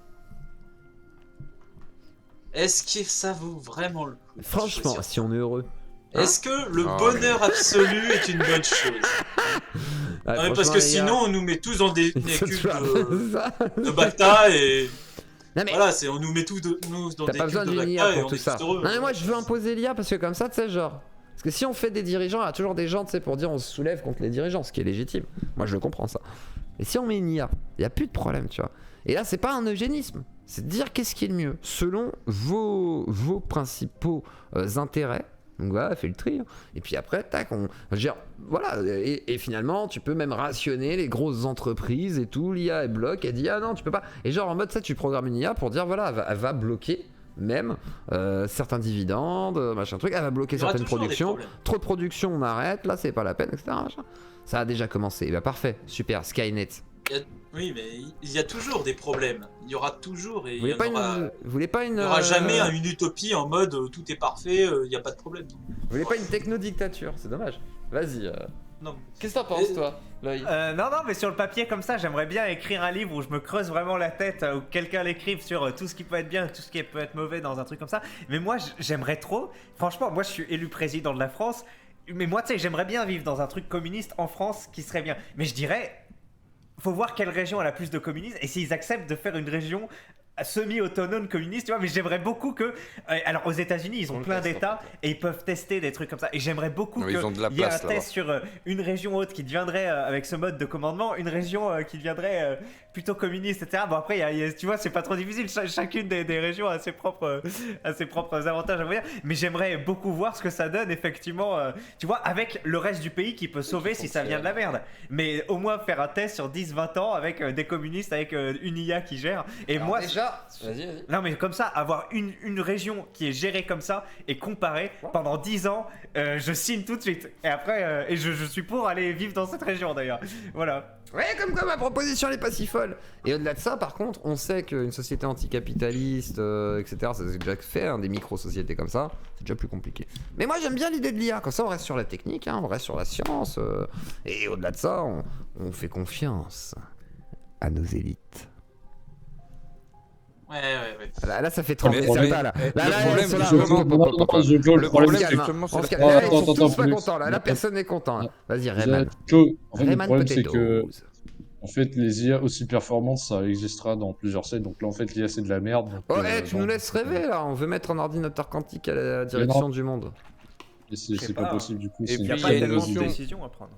Est-ce que ça vaut vraiment le coup? Franchement, si on est heureux. Est-ce que le Ah, bonheur absolu est une bonne chose? Ouais, Non, mais parce franchement, que les gars, sinon on nous met tous dans des c'est cubes ça. de Bacta et Non, mais voilà, on nous met tous nous dans t'as des pas cubes besoin de d'une Bacta IA et pour on tout est ça. tous heureux. Non mais moi je veux imposer l'IA parce que comme ça, tu sais, genre... Parce que si on fait des dirigeants, il y a toujours des gens, tu sais, pour dire on se soulève contre les dirigeants, ce qui est légitime. Moi je le comprends ça. Et si on met une IA, il n'y a plus de problème, tu vois. Et là, c'est pas un eugénisme. C'est de dire qu'est-ce qui est le mieux, selon vos principaux intérêts. Donc voilà, fais le tri. Hein. Et puis après, tac, voilà. Et finalement, tu peux même rationner les grosses entreprises et tout. L'IA, elle bloque, elle dit ah non, tu peux pas. Et genre en mode ça, tu programmes une IA pour dire voilà, elle va bloquer même certains dividendes, machin truc. Elle va bloquer Il y aura certaines toujours des productions. problèmes. Trop de production, on arrête. Là, c'est pas la peine, etc. Machin. Ça a déjà commencé. Bah parfait, super. Skynet. Oui, mais il y a toujours des problèmes. Il y aura toujours et Vous voulez pas une, vous voulez pas une, il y aura jamais une utopie en mode tout est parfait, il n'y a pas de problème. Vous voulez pas une techno-dictature, c'est dommage. Vas-y. Non. Qu'est-ce que t'en penses, toi, Loïc? Non, mais sur le papier comme ça, j'aimerais bien écrire un livre où je me creuse vraiment la tête, où quelqu'un l'écrive sur tout ce qui peut être bien, tout ce qui peut être mauvais dans un truc comme ça. Mais moi, j'aimerais trop. Franchement, moi, je suis élu président de la France. Mais moi, tu sais, j'aimerais bien vivre dans un truc communiste en France qui serait bien. Mais je dirais, faut voir quelle région a la plus de communistes et s'ils acceptent de faire une région semi-autonome communiste, tu vois, mais j'aimerais beaucoup que... alors aux États-Unis ils ont plein d'États et ils peuvent tester des trucs comme ça et j'aimerais beaucoup Oui, ils ont de la qu'il y ait un place, là-bas. test sur une région haute qui deviendrait avec ce mode de commandement, une région qui deviendrait plutôt communiste, etc. Bon après, tu vois, c'est pas trop difficile, chacune des régions a ses propres avantages à voir, mais j'aimerais beaucoup voir ce que ça donne effectivement, tu vois, avec le reste du pays qui peut sauver si ça vient de la merde, mais au moins faire un test sur 10-20 ans avec des communistes, avec une IA qui gère, et Alors moi... déjà, vas-y. Non mais comme ça, avoir une région qui est gérée comme ça et comparée pendant 10 ans, je signe tout de suite. Et après, je suis pour aller vivre dans cette région d'ailleurs. Voilà. Ouais, comme quoi ma proposition elle est pas si folle. Et au-delà de ça, par contre, on sait qu'une société anticapitaliste, etc., ça s'est déjà fait, hein, des micro-sociétés comme ça, c'est déjà plus compliqué. Mais moi j'aime bien l'idée de l'IA, comme ça on reste sur la technique, hein, on reste sur la science, et au-delà de ça, on fait confiance à nos élites. Ouais. Là, ça fait 30 Mais minutes, ça- là, là. le Là, problème, ils sont là. justement- Le problème, c'est justement, justement, c'est là, ils sont Attends, tous pas Flux. contents, là personne n'est content. Là. Vas-y, Déjà, Rayman. en fait, le Rayman problème, c'est que Potatoes. en fait, les IA aussi performantes, ça existera dans plusieurs sites. Donc là, en fait, l'IA, c'est de la merde. Donc, Oh, tu nous non. laisses rêver, là. On veut mettre un ordinateur quantique à la direction du monde. Et Je sais c'est pas pas. possible, du coup. Et c'est puis, Il n'y a il pas y a une tellement de notion- décisions à prendre.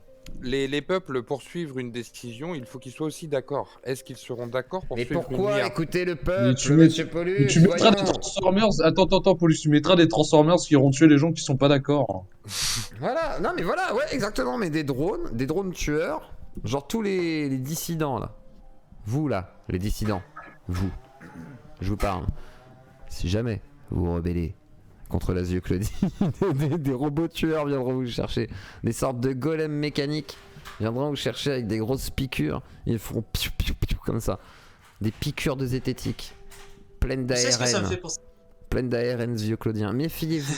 Les peuples, pour suivre une décision, il faut qu'ils soient aussi d'accord. Est-ce qu'ils seront d'accord pour Mais suivre une pourquoi IA? écouter le Mais peuple, tu mets- monsieur Pollux? Mais tu mettras des voyons. Transformers. Attends, Paulus, tu mettras des Transformers qui iront tuer les gens qui sont pas d'accord. Voilà, non mais voilà, ouais, exactement, mais des drones tueurs, genre tous les dissidents là. Vous là, les dissidents, vous, je vous parle. Si jamais vous vous rebellez contre la Claudie, des robots tueurs viendront vous chercher, des sortes de golems mécaniques viendront vous chercher avec des grosses piqûres, ils feront piou, piou, piou, comme ça, des piqûres de zététique, pleines Tu sais ce que ça me d'ARN, fait penser? pleines d'ARN Claudien. Méfiez-vous,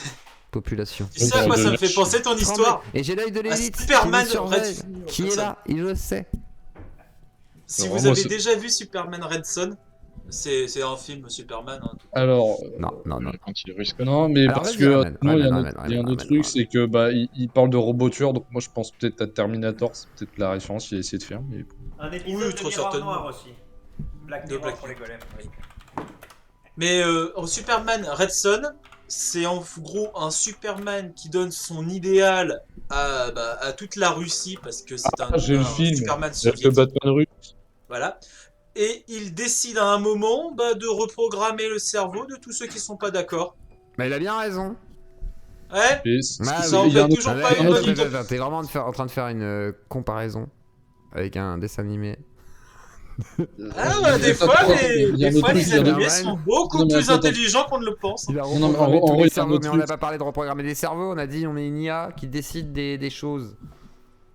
population. Tu sais à quoi ça me fait penser ton histoire? Et j'ai l'œil de l'élite Superman qui, me surveille, Red- qui est là, il le sait. Si Alors, vous moi, avez c'est- déjà vu Superman Red Son, c'est un film Superman. Hein. Alors, Non. Anti-russe, quoi. non, mais Alors, parce vas-y, que ramène, non, il y a ramène, il y a un ramène, autre ramène, truc, c'est que bah il parle de robots tueurs, donc moi je pense peut-être à Terminator, c'est peut-être la référence qu'il a essayé de faire. Mais... Un Oui, épisode trop de Miroir certainement. Noir aussi. Black De Mirror Black pour les golems. Mais en Superman Red Son, c'est en gros un Superman qui donne son idéal à toute la Russie parce que c'est J'ai le un film, Superman c'est le soviétique. Batman russe. Voilà. et il décide à un moment de reprogrammer le cerveau de tous ceux qui sont pas d'accord. Mais il a bien raison. Ouais. Et Ça en fait toujours pas une bonne idée. T'es vraiment en train de faire une comparaison avec un dessin animé. Ah des fois les animés sont beaucoup Non, mais plus attends, intelligents qu'on ne le pense. Il a Non, mais reprogrammé tous en les vrai, cerveaux, mais on truc. n'a pas parlé de reprogrammer des cerveaux, on a dit on met une IA qui décide des choses.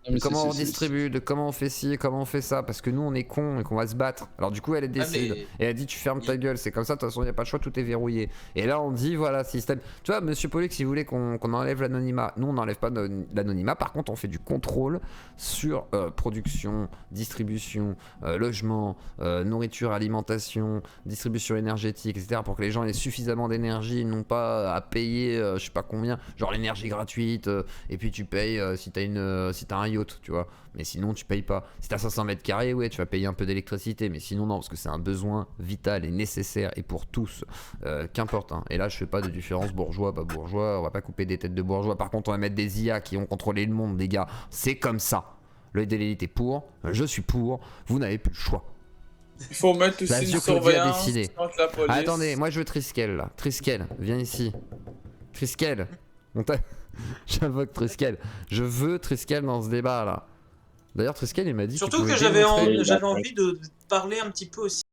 Non, mais Comment on c'est- distribue, de comment on fait ci, comment on fait ça, parce que nous on est cons et qu'on va se battre. Alors du coup elle décide, mais- et elle dit tu fermes ta gueule, c'est comme ça, de toute façon il n'y a pas de choix, tout est verrouillé. Et là on dit voilà, système. Tu vois, monsieur Pollux, si vous voulez qu'on enlève l'anonymat, nous on n'enlève pas l'anonymat, par contre on fait du contrôle sur production, distribution, logement, nourriture, alimentation, distribution énergétique, etc. pour que les gens aient suffisamment d'énergie, non pas à payer je sais pas combien, genre l'énergie gratuite, et puis tu payes si t'as un yacht, tu vois. Mais sinon, tu payes pas. Si t'as 500 mètres carrés, ouais, tu vas payer un peu d'électricité. Mais sinon, non, parce que c'est un besoin vital et nécessaire et pour tous. Qu'importe. Hein. Et là, je fais pas de différence bourgeois, pas bourgeois. On va pas couper des têtes de bourgeois. Par contre, on va mettre des IA qui ont contrôlé le monde, les gars. C'est comme ça. L'œil de l'élite est pour. Je suis pour. Vous n'avez plus le choix. Il faut mettre aussi La une Claudie a surveillance décidé. contre la police. Ah, attendez, moi je veux Triskel là. Triskel, viens ici. Triskel, j'invoque Triskel. Je veux Triskel dans ce débat là. D'ailleurs, Triskel il m'a dit Surtout qu'il que pouvait j'avais démontrer- j'avais envie de parler un petit peu aussi